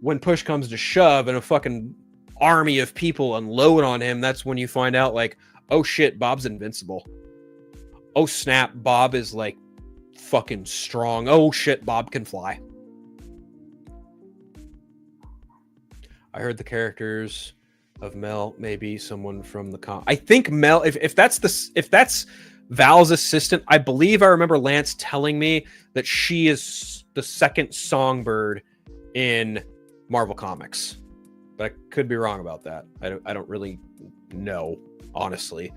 when push comes to shove and a fucking army of people unload on him, that's when you find out, like, oh shit, Bob's invincible. Oh snap, Bob is like fucking strong. Oh shit, Bob can fly. I heard the characters of Mel, maybe someone from the I think Mel, if that's Val's assistant, I believe I remember Lance telling me that she is the second Songbird in Marvel Comics, but I could be wrong about that. I don't really know, honestly.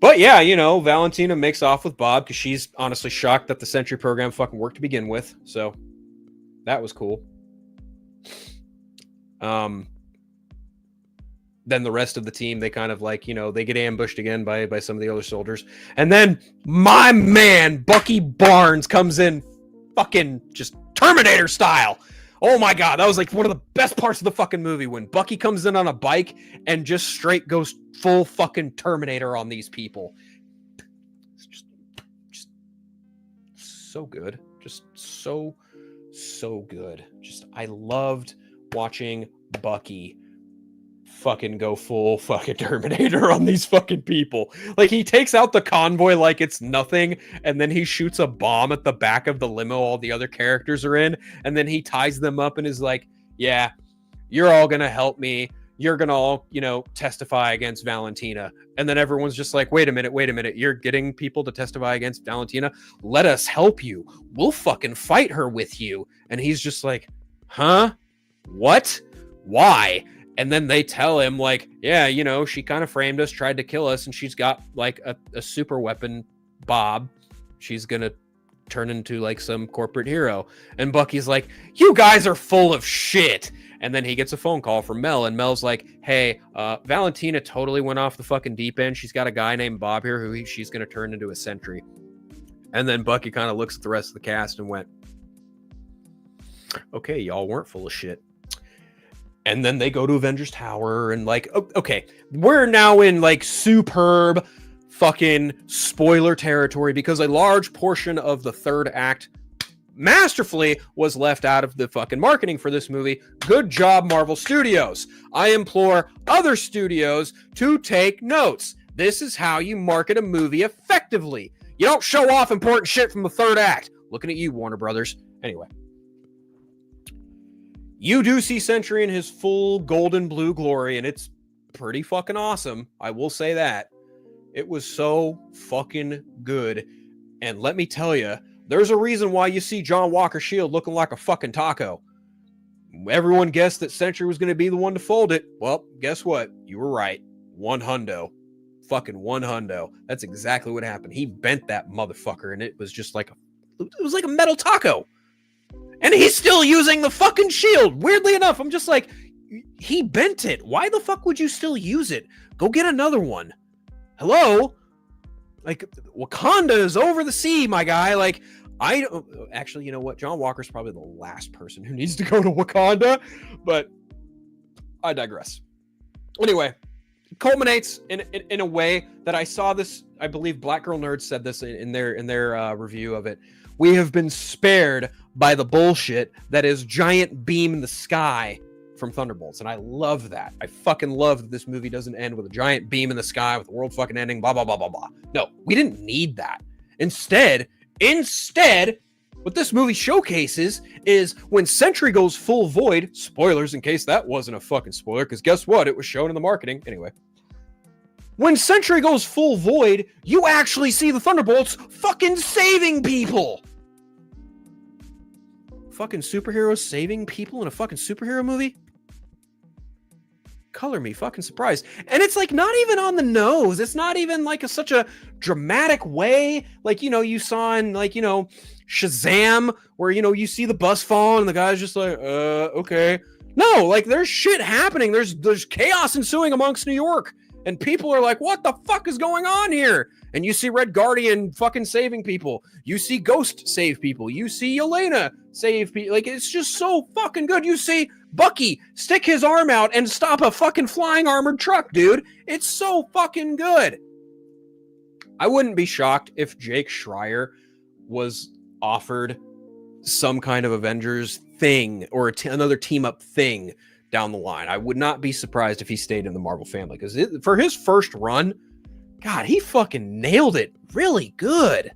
But yeah, you know, Valentina makes off with Bob because she's honestly shocked that the Sentry program fucking worked to begin with. So that was cool. Then the rest of the team, they kind of like, you know, they get ambushed again by some of the other soldiers. And then my man, Bucky Barnes, comes in fucking just Terminator style. Oh my God, that was like one of the best parts of the fucking movie when Bucky comes in on a bike and just straight goes full fucking Terminator on these people. It's just so good. Just so good. Just, I loved watching Bucky fucking go full fucking Terminator on these fucking people. Like, he takes out the convoy like it's nothing, and then he shoots a bomb at the back of the limo all the other characters are in, and then he ties them up and is like, yeah, you're all gonna help me. You're gonna all, you know, testify against Valentina. And then everyone's just like, wait a minute. You're getting people to testify against Valentina? Let us help you. We'll fucking fight her with you. And he's just like, huh? What? Why? And then they tell him, like, yeah, you know, she kind of framed us, tried to kill us, and she's got like a super weapon, Bob. She's gonna turn into like some corporate hero. And Bucky's like, you guys are full of shit. And then he gets a phone call from Mel, and Mel's like, hey, Valentina totally went off the fucking deep end. She's got a guy named Bob here who she's gonna turn into a sentry. And then Bucky kind of looks at the rest of the cast and went, okay, y'all weren't full of shit. And then they go to Avengers Tower and like, okay, we're now in like superb fucking spoiler territory because a large portion of the third act masterfully was left out of the fucking marketing for this movie. Good job, Marvel Studios. I implore other studios to take notes. This is how you market a movie effectively. You don't show off important shit from the third act. Looking at you, Warner Brothers. Anyway. You do see Sentry in his full golden blue glory, and it's pretty fucking awesome. I will say that. It was so fucking good. And let me tell you, there's a reason why you see John Walker Shield looking like a fucking taco. Everyone guessed that Sentry was going to be the one to fold it. Well, guess what? You were right. 100. Fucking 100. That's exactly what happened. He bent that motherfucker, and it was just like a metal taco. And he's still using the fucking shield. Weirdly enough, I'm just like, he bent it. Why the fuck would you still use it? Go get another one. Hello? Like, Wakanda is over the sea, my guy. Like, actually, you know what? John Walker's probably the last person who needs to go to Wakanda, but I digress. Anyway, it culminates in a way that I saw this. I believe Black Girl Nerd said this in their review of it. We have been spared by the bullshit that is giant beam in the sky from Thunderbolts, and I love that. I fucking love that this movie doesn't end with a giant beam in the sky with the world fucking ending, blah, blah, blah, blah, blah. No, we didn't need that. Instead, what this movie showcases is when Sentry goes full void, spoilers in case that wasn't a fucking spoiler, because guess what? It was shown in the marketing. Anyway. When Sentry goes full void, you actually see the Thunderbolts fucking saving people. Fucking superheroes saving people in a fucking superhero movie? Color me fucking surprised. And it's like not even on the nose. It's not even like such a dramatic way. Like, you know, you saw in like, you know, Shazam, where, you know, you see the bus fall and the guy's just like, okay. No, like there's shit happening. There's chaos ensuing amongst New York. And people are like, what the fuck is going on here? And you see Red Guardian fucking saving people. You see Ghost save people. You see Yelena save people. Like, it's just so fucking good. You see Bucky stick his arm out and stop a fucking flying armored truck, dude. It's so fucking good. I wouldn't be shocked if Jake Schreier was offered some kind of Avengers thing or another team up thing down the line. I would not be surprised if he stayed in the Marvel family, because for his first run, God, he fucking nailed it really good.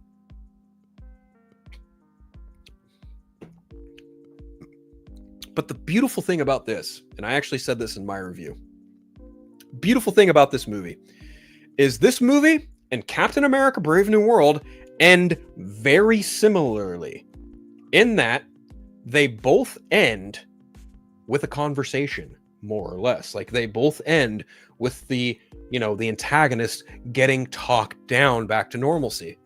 But the beautiful thing about this, and I actually said this in my review, beautiful thing about this movie is this movie and Captain America Brave New World end very similarly in that they both end with a conversation, more or less. Like, they both end with the antagonist getting talked down back to normalcy.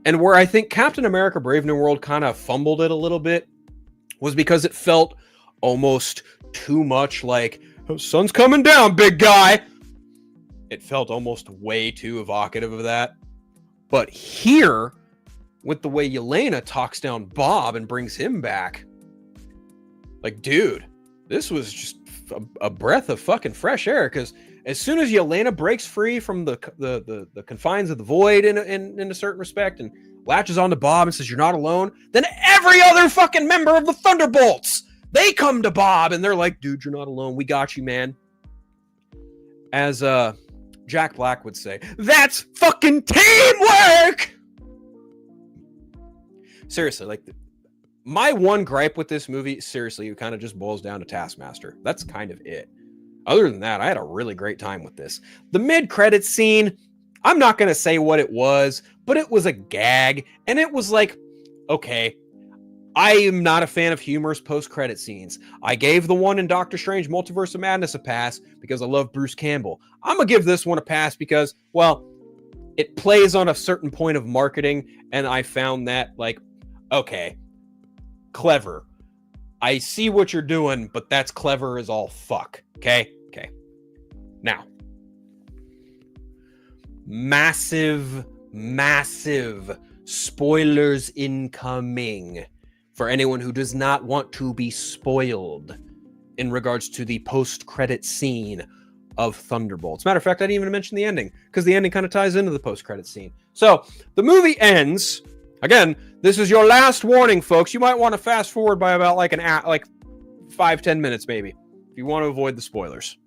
And where I think Captain America Brave New World kind of fumbled it a little bit was because it felt almost too much like, oh, sun's coming down, big guy. It felt almost way too evocative of that. But here, with the way Yelena talks down Bob and brings him back, like, dude, this was just a breath of fucking fresh air, because as soon as Yelena breaks free from the confines of the void in a certain respect and latches onto Bob and says, you're not alone, then every other fucking member of the Thunderbolts, they come to Bob and they're like, dude, you're not alone. We got you, man. As Jack Black would say, that's fucking teamwork! Seriously, like, my one gripe with this movie, seriously, it kind of just boils down to Taskmaster. That's kind of it. Other than that, I had a really great time with this. The mid-credits scene, I'm not going to say what it was, but it was a gag, and it was like, okay, I am not a fan of humorous post-credit scenes. I gave the one in Doctor Strange Multiverse of Madness a pass because I love Bruce Campbell. I'm going to give this one a pass because, well, it plays on a certain point of marketing, and I found that, like, okay, clever. I see what you're doing, but that's clever as all fuck. Okay? Now, massive spoilers incoming for anyone who does not want to be spoiled in regards to the post-credit scene of Thunderbolts. Matter of fact, I didn't even mention the ending, because the ending kind of ties into the post-credit scene. So, the movie ends. Again, this is your last warning, folks. You might want to fast forward by about like 5-10 minutes, maybe, if you want to avoid the spoilers.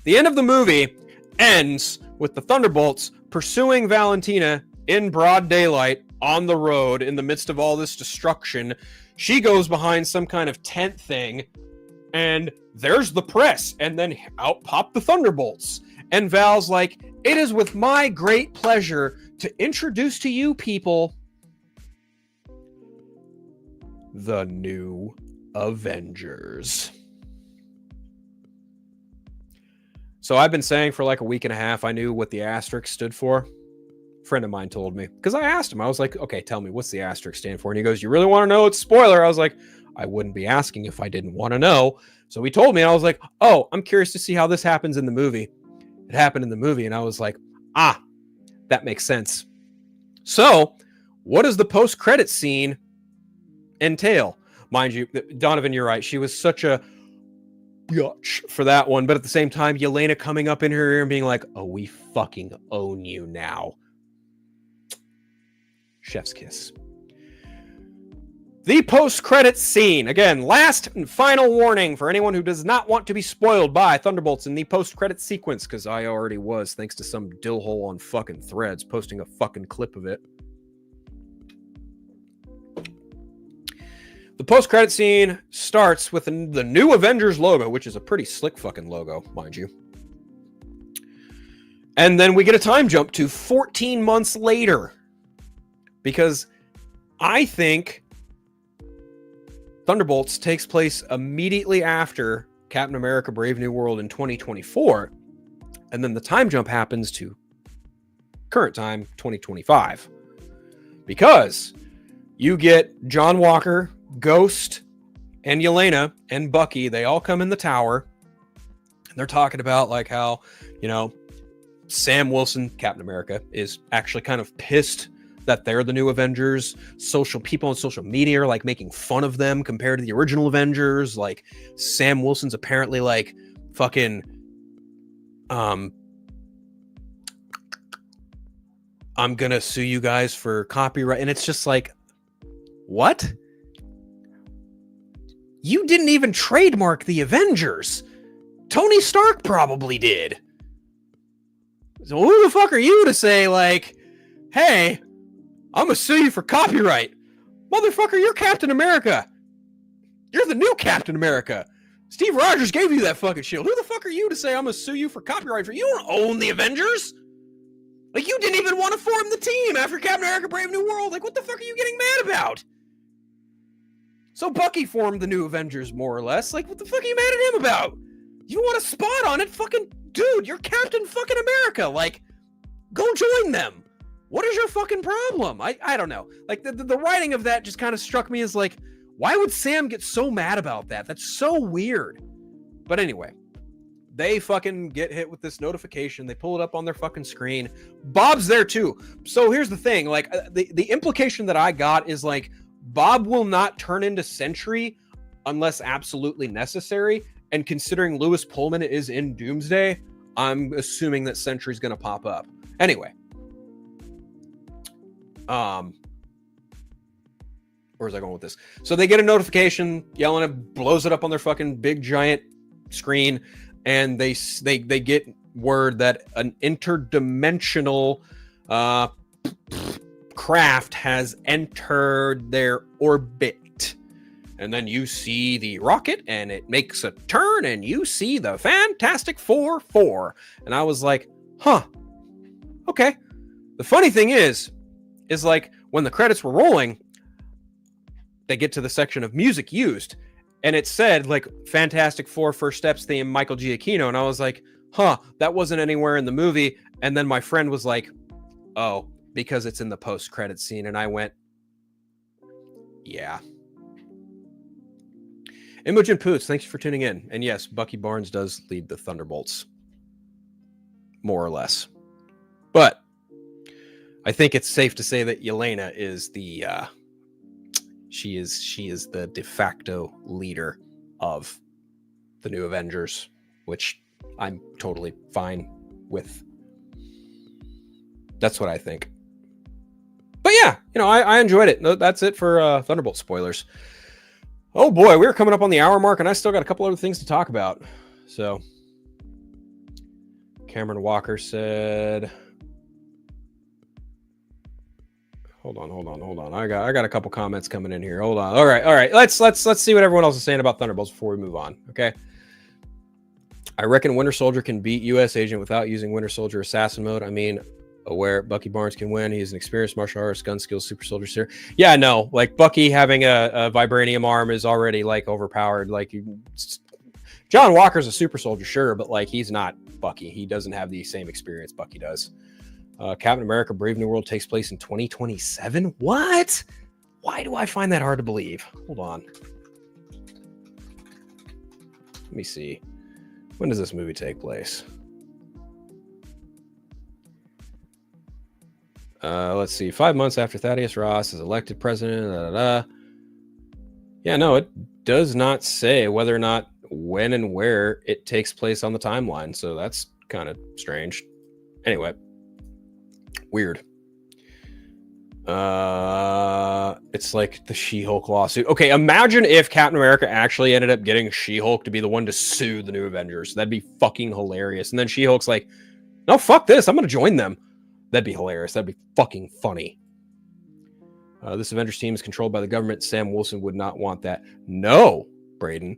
The end of the movie ends with the Thunderbolts pursuing Valentina in broad daylight on the road in the midst of all this destruction. She goes behind some kind of tent thing, and there's the press, and then out pop the Thunderbolts. And Val's like, it is with my great pleasure to introduce to you people the new Avengers. So I've been saying for like a week and a half, I knew what the asterisk stood for. A friend of mine told me, because I asked him, I was like, okay, tell me, what's the asterisk stand for? And he goes, you really want to know? It's spoiler. I was like, I wouldn't be asking if I didn't want to know. So he told me, and I was like, oh, I'm curious to see how this happens in the movie. It happened in the movie, and I was like, ah, that makes sense. So what does the post-credit scene entail? Mind you, Donovan, you're right. She was such a bitch for that one. But at the same time, Yelena coming up in her ear and being like, oh, we fucking own you now. Chef's kiss. The post-credit scene. Again, last and final warning for anyone who does not want to be spoiled by Thunderbolts in the post-credit sequence, because I already was, thanks to some dillhole on fucking Threads posting a fucking clip of it. The post-credit scene starts with the new Avengers logo, which is a pretty slick fucking logo, mind you. And then we get a time jump to 14 months later. Because I think Thunderbolts takes place immediately after Captain America Brave New World in 2024. And then the time jump happens to current time, 2025. Because you get John Walker, Ghost, and Yelena and Bucky. They all come in the tower. And they're talking about like how, you know, Sam Wilson, Captain America, is actually kind of pissed that they're the new Avengers. People on social media are like making fun of them compared to the original Avengers. Like Sam Wilson's apparently like fucking I'm gonna sue you guys for copyright. And it's just like, what? You didn't even trademark the Avengers. Tony Stark probably did. So who the fuck are you to say like, hey, I'm gonna sue you for copyright? Motherfucker, you're Captain America. You're the new Captain America. Steve Rogers gave you that fucking shield. Who the fuck are you to say I'm gonna sue you for copyright? You don't own the Avengers. Like, you didn't even want to form the team after Captain America Brave New World. Like, what the fuck are you getting mad about? So Bucky formed the new Avengers, more or less. Like, what the fuck are you mad at him about? You want a spot on it? Fucking dude, you're Captain fucking America. Like, go join them. What is your fucking problem? I don't know. Like, the writing of that just kind of struck me as like, why would Sam get so mad about that? That's so weird. But anyway, they fucking get hit with this notification. They pull it up on their fucking screen. Bob's there too. So here's the thing. Like, the implication that I got is like, Bob will not turn into Sentry unless absolutely necessary. And considering Lewis Pullman is in Doomsday, I'm assuming that Sentry's going to pop up. Anyway. Where was I going with this? So they get a notification. Yelena blows it up on their fucking big giant screen. And they get word that an interdimensional craft has entered their orbit. And then you see the rocket and it makes a turn and you see the Fantastic Four. And I was like, huh, okay. The funny thing is like when the credits were rolling, they get to the section of music used and it said like Fantastic Four First Steps theme, Michael Giacchino. And I was like, huh, that wasn't anywhere in the movie. And then my friend was like, oh, because it's in the post-credit scene. And I went, yeah. Imogen Poots, thanks for tuning in. And yes, Bucky Barnes does lead the Thunderbolts. More or less. But I think it's safe to say that Yelena is the she is the de facto leader of the new Avengers, which I'm totally fine with. That's what I think. But yeah, you know, I enjoyed it. That's it for Thunderbolt spoilers. Oh boy, we're coming up on the hour mark, and I still got a couple other things to talk about. So, Cameron Walker said, "Hold on. I got a couple comments coming in here. Hold on. All right. Let's see what everyone else is saying about Thunderbolts before we move on. Okay. I reckon Winter Soldier can beat U.S. Agent without using Winter Soldier Assassin mode. I mean, aware Bucky Barnes can win. He's an experienced martial artist, gun skills, super soldier. Sir. Yeah, no, like Bucky having a vibranium arm is already like overpowered. Like John Walker's a super soldier, sure, but like he's not Bucky. He doesn't have the same experience Bucky does. Captain America: Brave New World takes place in 2027. What? Why do I find that hard to believe? Hold on. Let me see. When does this movie take place? Let's see. 5 months after Thaddeus Ross is elected president. Yeah, no, it does not say whether or not, when and where it takes place on the timeline. So that's kind of strange. Anyway, weird. It's like the She-Hulk lawsuit. Okay, imagine if Captain America actually ended up getting She-Hulk to be the one to sue the new Avengers. That'd be fucking hilarious. And then She-Hulk's like, no, fuck this. I'm going to join them. That'd be hilarious. That'd be fucking funny. This Avengers team is controlled by the government. Sam Wilson would not want that. No, Braden.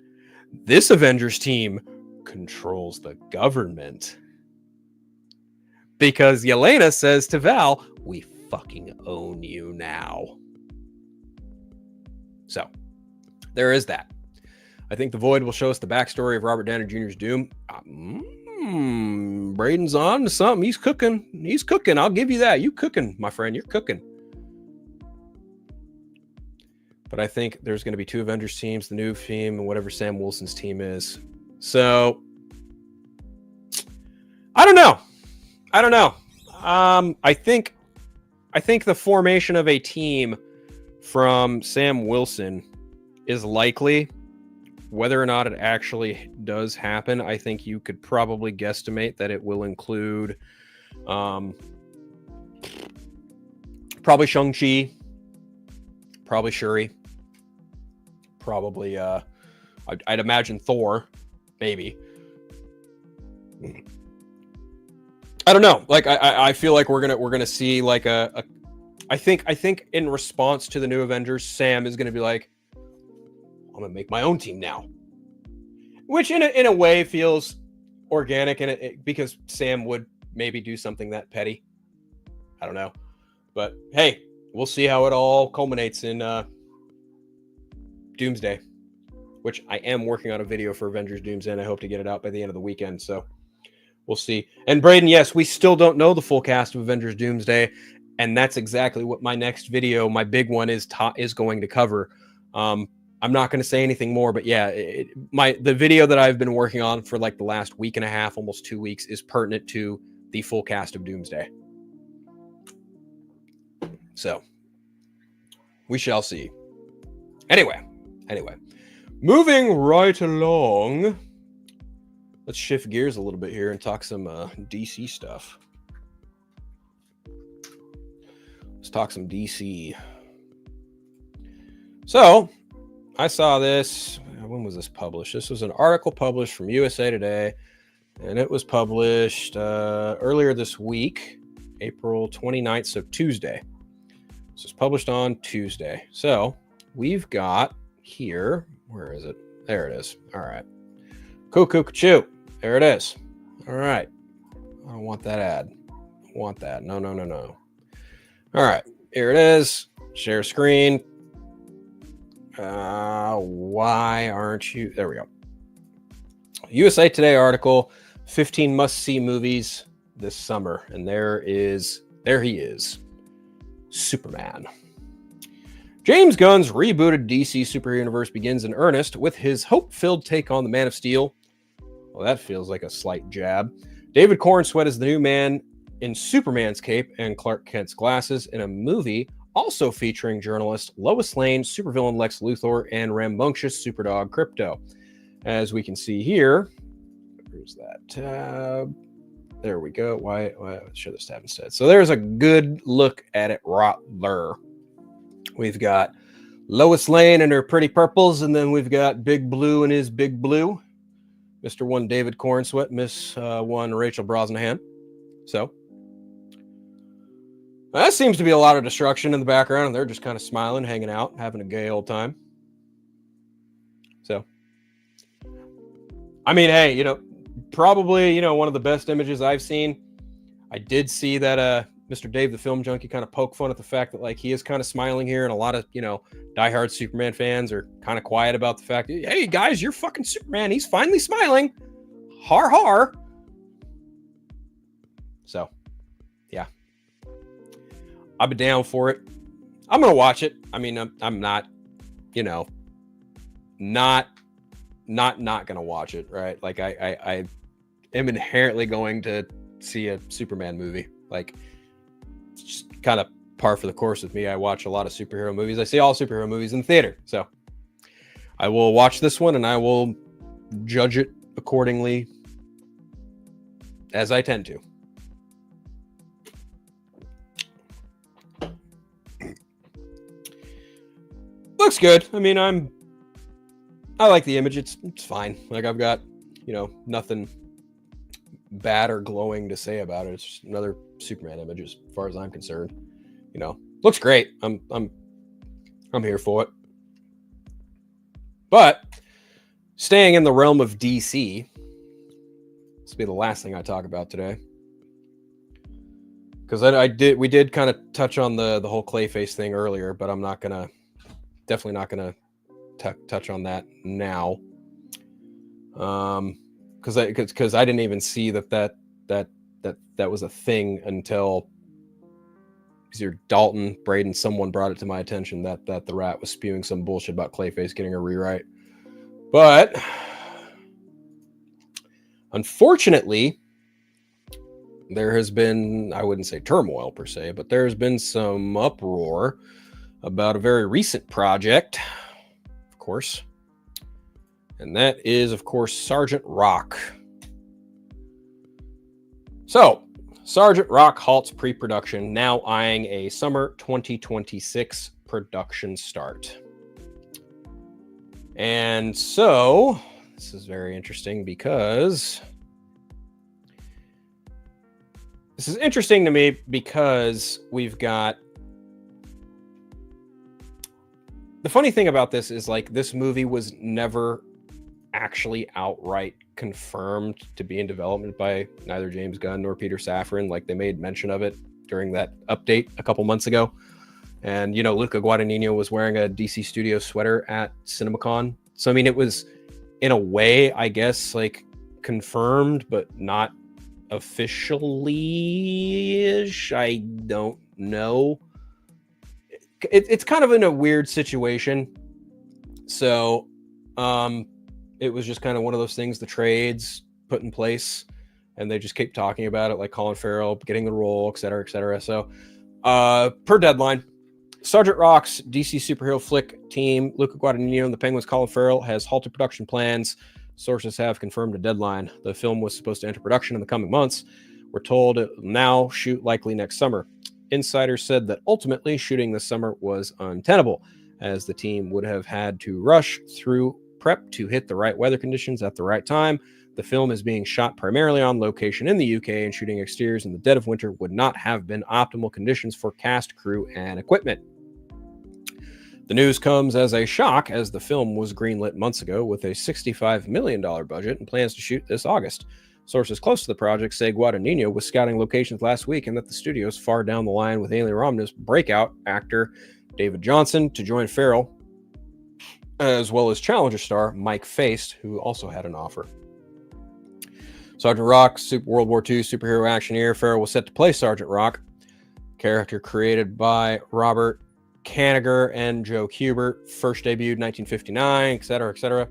This Avengers team controls the government. Because Yelena says to Val, we fucking own you now. So, there is that. I think The Void will show us the backstory of Robert Downey Jr.'s Doom. Braden's on to something. He's cooking. He's cooking. I'll give you that. You cooking, my friend. You're cooking. But I think there's going to be 2 Avengers teams, the new team, and whatever Sam Wilson's team is. So, I don't know. I think the formation of a team from Sam Wilson is likely. Whether or not it actually does happen, I think you could probably guesstimate that it will include probably Shang-Chi, probably Shuri, probably I'd imagine Thor, maybe. I don't know. Like I feel like we're gonna see like I think in response to the new Avengers, Sam is gonna be like, I'm gonna make my own team now, which in a way feels organic, and because Sam would maybe do something that petty. I don't know, but hey, we'll see how it all culminates in Doomsday, which I am working on a video for Avengers Doomsday, and I hope to get it out by the end of the weekend. So we'll see. And Braden, yes, we still don't know the full cast of Avengers Doomsday, and that's exactly what my next video, my big one, is going to cover. I'm not going to say anything more, but yeah, the video that I've been working on for like the last week and a half, almost 2 weeks, is pertinent to the full cast of Doomsday. So we shall see. Anyway, moving right along, let's shift gears a little bit here and talk some DC stuff. Let's talk some DC. So I saw this. When was this published? This was an article published from USA Today, and it was published earlier this week, April 29th, so Tuesday. This was published on Tuesday. So we've got here, where is it? There it is. All right. Cuckoo. There it is. All right. I don't want that ad. I want that. No. All right. Here it is. Share screen. Why aren't you? There we go. USA Today article, 15 must-see movies this summer. And there he is. Superman. James Gunn's rebooted DC superhero universe begins in earnest with his hope-filled take on the Man of Steel. Well, that feels like a slight jab. David Cornsweet is the new man in Superman's cape and Clark Kent's glasses in a movie also featuring journalist Lois Lane, supervillain Lex Luthor, and rambunctious superdog Krypto. As we can see here, where's that tab? There we go. Why show this tab instead? So there's a good look at it right there. We've got Lois Lane and her pretty purples, and then we've got Big Blue and his Big Blue. Mr. 1 David Cornsweet, Miss 1 Rachel Brosnahan. So that seems to be a lot of destruction in the background, and they're just kind of smiling, hanging out, having a gay old time. So, I mean, hey, probably, one of the best images I've seen. I did see that Mr. Dave the Film Junkie kind of poke fun at the fact that like he is kind of smiling here, and a lot of diehard Superman fans are kind of quiet about the fact that, hey guys, you're fucking Superman. He's finally smiling. Har har. So, yeah, I've been down for it. I'm gonna watch it. I mean, I'm not, not gonna watch it, right? Like I am inherently going to see a Superman movie. Like, it's just kind of par for the course with me. I watch a lot of superhero movies. I see all superhero movies in the theater. So I will watch this one and I will judge it accordingly, as I tend to. Looks good. I mean, I like the image. It's fine. Like, I've got, nothing bad or glowing to say about it. It's just another Superman image as far as I'm concerned. Looks great. I'm here for it. But staying in the realm of DC, this will be the last thing I talk about today. Because we did kind of touch on the whole Clayface thing earlier, but I'm definitely not gonna touch on that now. Because I didn't even see that was a thing until either Dalton, Braden, someone brought it to my attention that the Rat was spewing some bullshit about Clayface getting a rewrite. But unfortunately, there has been, I wouldn't say turmoil per se, but there's been some uproar about a very recent project, of course. And that is, of course, Sergeant Rock. So, Sergeant Rock halts pre-production, now eyeing a summer 2026 production start. And so, this is very interesting because this is interesting to me because we've got, the funny thing about this is, like, this movie was never actually outright confirmed to be in development by neither James Gunn nor Peter Safran. Like, they made mention of it during that update a couple months ago. And, Luca Guadagnino was wearing a DC Studios sweater at CinemaCon. So, I mean, it was, in a way, I guess, like, confirmed, but not officially-ish. I don't know. It's kind of in a weird situation. So, it was just kind of one of those things the trades put in place, and they just keep talking about it, like Colin Farrell getting the role, et cetera, et cetera. So, per deadline, Sergeant Rock's DC superhero flick team, Luca Guadagnino and the Penguins' Colin Farrell, has halted production plans. Sources have confirmed a deadline. The film was supposed to enter production in the coming months. We're told it will now shoot likely next summer. Insiders said that ultimately shooting this summer was untenable, as the team would have had to rush through prep to hit the right weather conditions at the right time. The film is being shot primarily on location in the UK, and shooting exteriors in the dead of winter would not have been optimal conditions for cast, crew, and equipment. The news comes as a shock, as the film was greenlit months ago with a $65 million budget and plans to shoot this August. Sources close to the project say Guadagnino was scouting locations last week, and that the studio's far down the line with Alien Romulus breakout actor David Johnson to join Farrell, as well as Challenger star Mike Feist, who also had an offer. Sergeant Rock, World War II superhero actioneer. Farrell was set to play Sergeant Rock, character created by Robert Kanigher and Joe Kubert, first debuted 1959, etc., etc.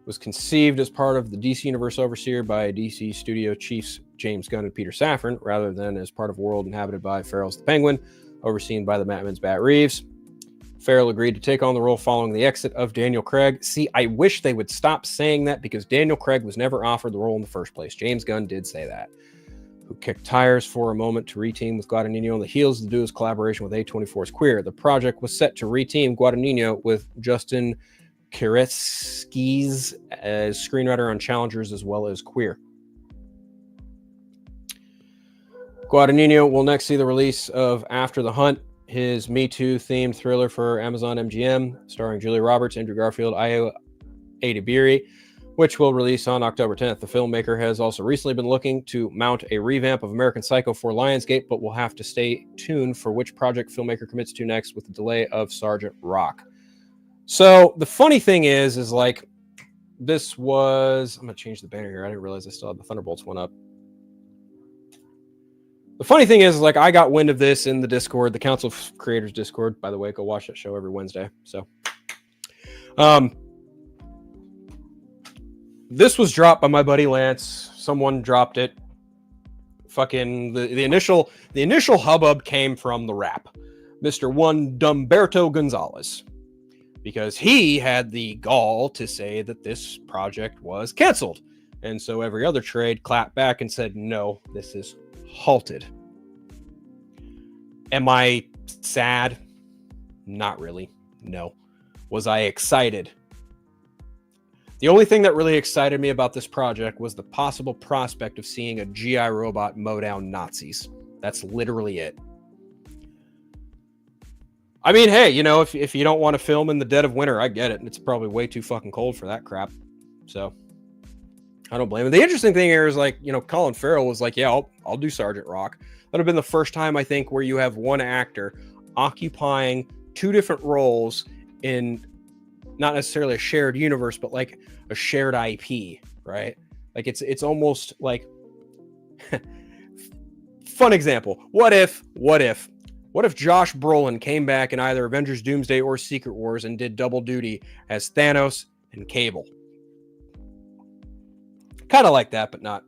Was conceived as part of the DC Universe overseer by DC Studio Chiefs James Gunn and Peter Safran, rather than as part of a world inhabited by Farrell's the Penguin, overseen by the Batman's Bat Reeves. Farrell agreed to take on the role following the exit of Daniel Craig. See, I wish they would stop saying that, because Daniel Craig was never offered the role in the first place. James Gunn did say that. Who kicked tires for a moment to reteam with Guadagnino on the heels of the duo's collaboration with A24's Queer. The project was set to reteam Guadagnino with Justin Kiretzkis as screenwriter on Challengers as well as Queer. Guadagnino will next see the release of After the Hunt, his Me Too themed thriller for Amazon MGM, starring Julia Roberts, Andrew Garfield, Ayo Edebiri, which will release on October 10th. The filmmaker has also recently been looking to mount a revamp of American Psycho for Lionsgate, but will have to stay tuned for which project filmmaker commits to next with the delay of Sergeant Rock. So the funny thing is like, this was... I'm going to change the banner here. I didn't realize I still had the Thunderbolts one up. The funny thing is, like, I got wind of this in the Discord, the Council of Creators Discord. By the way, go watch that show every Wednesday. So, this was dropped by my buddy Lance. Someone dropped it. Fucking the initial hubbub came from the rap, Mr. One Dumberto Gonzalez, because he had the gall to say that this project was canceled, and so every other trade clapped back and said, "No, this is halted." Am I sad? Not really. No. Was I excited? The only thing that really excited me about this project was the possible prospect of seeing a GI robot mow down Nazis. That's literally it. I mean, hey, you know, if you don't want to film in the dead of winter, I get it. It's probably way too fucking cold for that crap. So I don't blame him. The interesting thing here is, like, you know, Colin Farrell was like, yeah, I'll do Sergeant Rock. That'd have been the first time, I think, where you have one actor occupying two different roles in not necessarily a shared universe, but like a shared IP, right? Like it's almost like fun example. What if Josh Brolin came back in either Avengers Doomsday or Secret Wars and did double duty as Thanos and Cable? Kind of like that, but not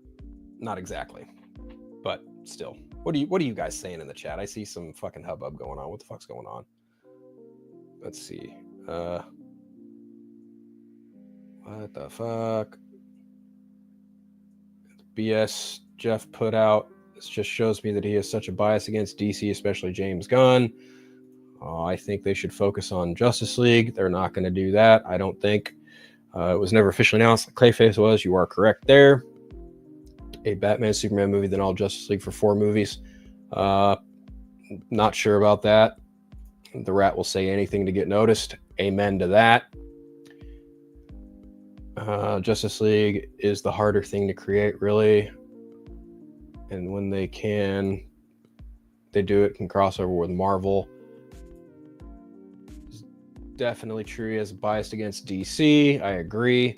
exactly. But still, what are you guys saying in the chat? I see some fucking hubbub going on. What the fuck's going on? Let's see. What the fuck? BS Jeff put out. This just shows me that he has such a bias against DC, especially James Gunn. I think they should focus on Justice League. They're not going to do that, I don't think. It was never officially announced that Clayface was. You are correct there. A Batman Superman movie, then all Justice League for 4 movies. Not sure about that. The Rat will say anything to get noticed. Amen to that. Justice League is the harder thing to create, really. And when they do it, can cross over with Marvel. It's definitely true. He has biased against DC. I agree.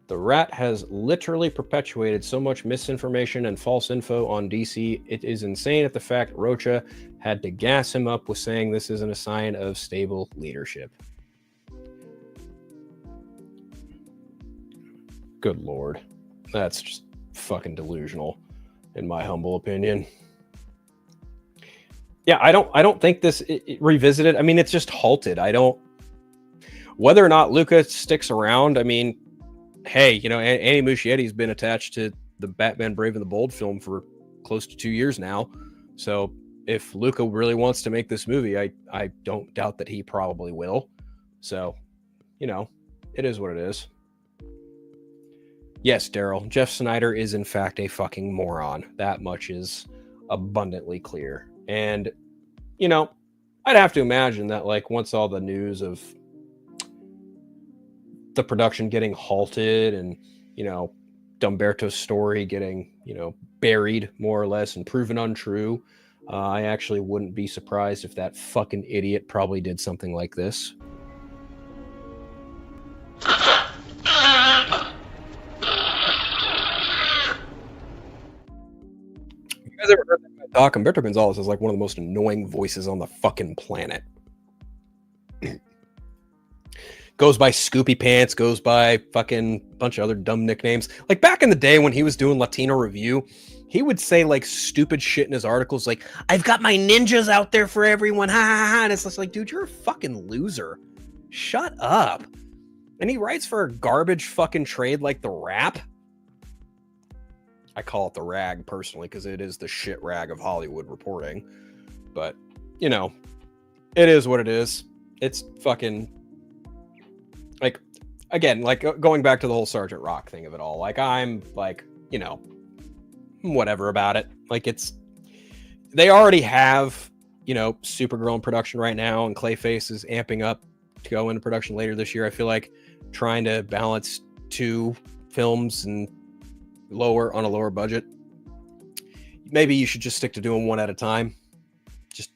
The Rat has literally perpetuated so much misinformation and false info on DC. It is insane at the fact Rocha had to gas him up with saying this isn't a sign of stable leadership. Good Lord. That's just fucking delusional, in my humble opinion. Yeah, I don't think this revisited. I mean, it's just halted. Whether or not Luca sticks around, I mean, hey, you know, Andy Muschietti's been attached to the Batman Brave and the Bold film for close to 2 years now. So if Luca really wants to make this movie, I don't doubt that he probably will. So, you know, it is what it is. Yes, Daryl, Jeff Snyder is in fact a fucking moron. That much is abundantly clear. And, you know, I'd have to imagine that, like, once all the news of the production getting halted and, you know, Dumberto's story getting, you know, buried more or less and proven untrue, I actually wouldn't be surprised if that fucking idiot probably did something like this. You guys ever heard that guy talk? Humberto Gonzalez is like one of the most annoying voices on the fucking planet. Goes by Scoopy Pants, goes by fucking bunch of other dumb nicknames. Like back in the day when he was doing Latino Review, he would say like stupid shit in his articles like, I've got my ninjas out there for everyone, ha ha ha. And it's just like, dude, you're a fucking loser. Shut up. And he writes for a garbage fucking trade like The Rap. I call it The Rag personally because it is the shit rag of Hollywood reporting. But, you know, it is what it is. It's fucking... like, again, like going back to the whole Sergeant Rock thing of it all, like I'm like, you know, whatever about it. Like they already have, you know, Supergirl in production right now, and Clayface is amping up to go into production later this year. I feel like trying to balance 2 films and on a lower budget, maybe you should just stick to doing one at a time.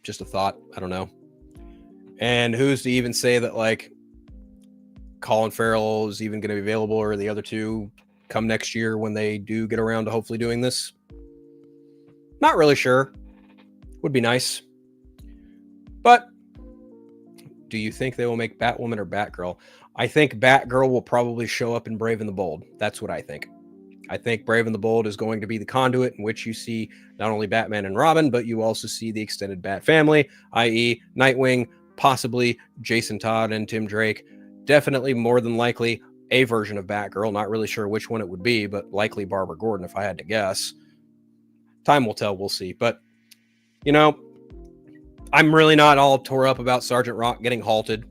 Just a thought. I don't know. And who's to even say that like Colin Farrell is even going to be available, or the other 2 come next year when they do get around to hopefully doing this? Not really sure. Would be nice. But do you think they will make Batwoman or Batgirl? I think Batgirl will probably show up in Brave and the Bold. That's what I think. I think Brave and the Bold is going to be the conduit in which you see not only Batman and Robin, but you also see the extended Bat family, i.e. Nightwing, possibly Jason Todd and Tim Drake. Definitely, more than likely, a version of Batgirl. Not really sure which one it would be, but likely Barbara Gordon if I had to guess. Time will tell. We'll see. But, you know, I'm really not all tore up about Sergeant Rock getting halted.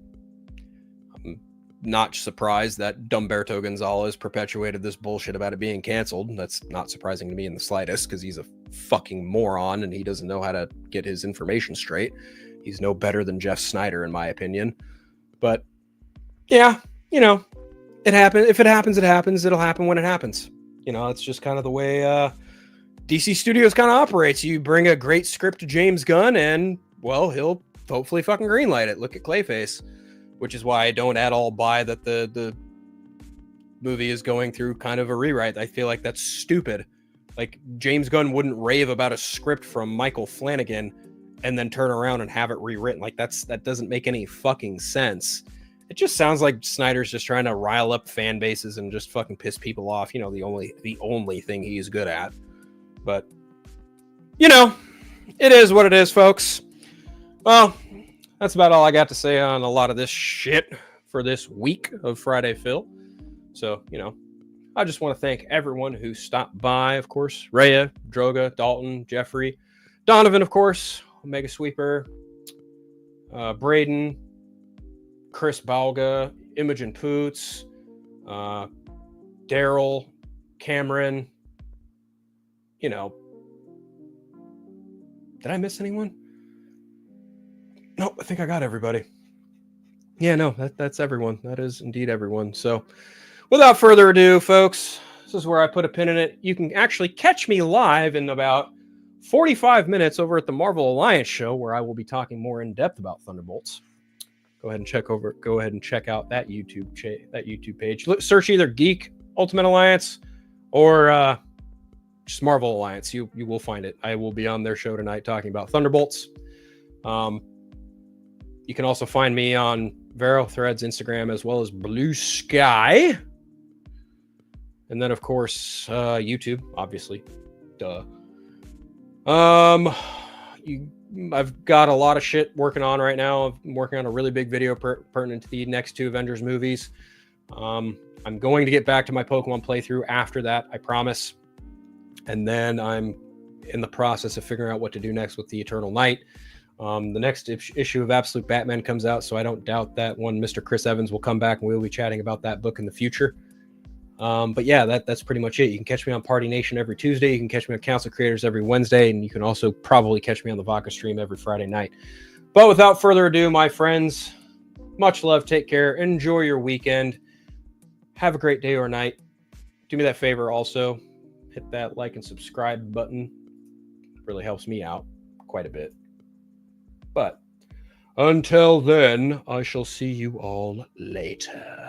I'm not surprised that Dumberto Gonzalez perpetuated this bullshit about it being canceled. That's not surprising to me in the slightest, because he's a fucking moron and he doesn't know how to get his information straight. He's no better than Jeff Snyder, in my opinion. But, yeah, you know, it happens. If it happens, it happens. It'll happen when it happens. You know, it's just kind of the way DC Studios kind of operates. You bring a great script to James Gunn and, well, he'll hopefully fucking greenlight it. Look at Clayface, which is why I don't at all buy that the movie is going through kind of a rewrite. I feel like that's stupid. Like, James Gunn wouldn't rave about a script from Michael Flanagan and then turn around and have it rewritten. Like, that doesn't make any fucking sense. It just sounds like Snyder's just trying to rile up fan bases and just fucking piss people off. You know, the only thing he's good at. But, you know, it is what it is, folks. Well, that's about all I got to say on a lot of this shit for this week of Friday Phil. So, you know, I just want to thank everyone who stopped by, of course. Rhea, Droga, Dalton, Jeffrey, Donovan, of course, Omega Sweeper, Braden, Chris Balga, Imogen Poots, Daryl, Cameron. You know, did I miss anyone? No, I think I got everybody. Yeah, no, that's everyone. That is indeed everyone. So without further ado, folks, this is where I put a pin in it. You can actually catch me live in about 45 minutes over at the Marvel Alliance show, where I will be talking more in depth about Thunderbolts. Go ahead and check out that YouTube page. Search either Geek Ultimate Alliance or just Marvel Alliance. You will find it. I will be on their show tonight talking about Thunderbolts. You can also find me on Vero, Threads, Instagram, as well as Blue Sky. And then, of course, YouTube, obviously. Duh. I've got a lot of shit working on right now. I'm working on a really big video pertinent to the next 2 Avengers movies. I'm going to get back to my Pokemon playthrough after that, I promise. And then I'm in the process of figuring out what to do next with the Eternal Night. The next issue of Absolute Batman comes out, so I don't doubt that Mr. Chris Evans will come back and we'll be chatting about that book in the future. But yeah, that's pretty much it. You can catch me on Party Nation every Tuesday. You can catch me on Council Creators every Wednesday, and you can also probably catch me on the Vodka stream every Friday night. But without further ado, my friends, much love, take care, enjoy your weekend, have a great day or night. Do me that favor also, hit that like and subscribe button. It really helps me out quite a bit. But until then, I shall see you all later.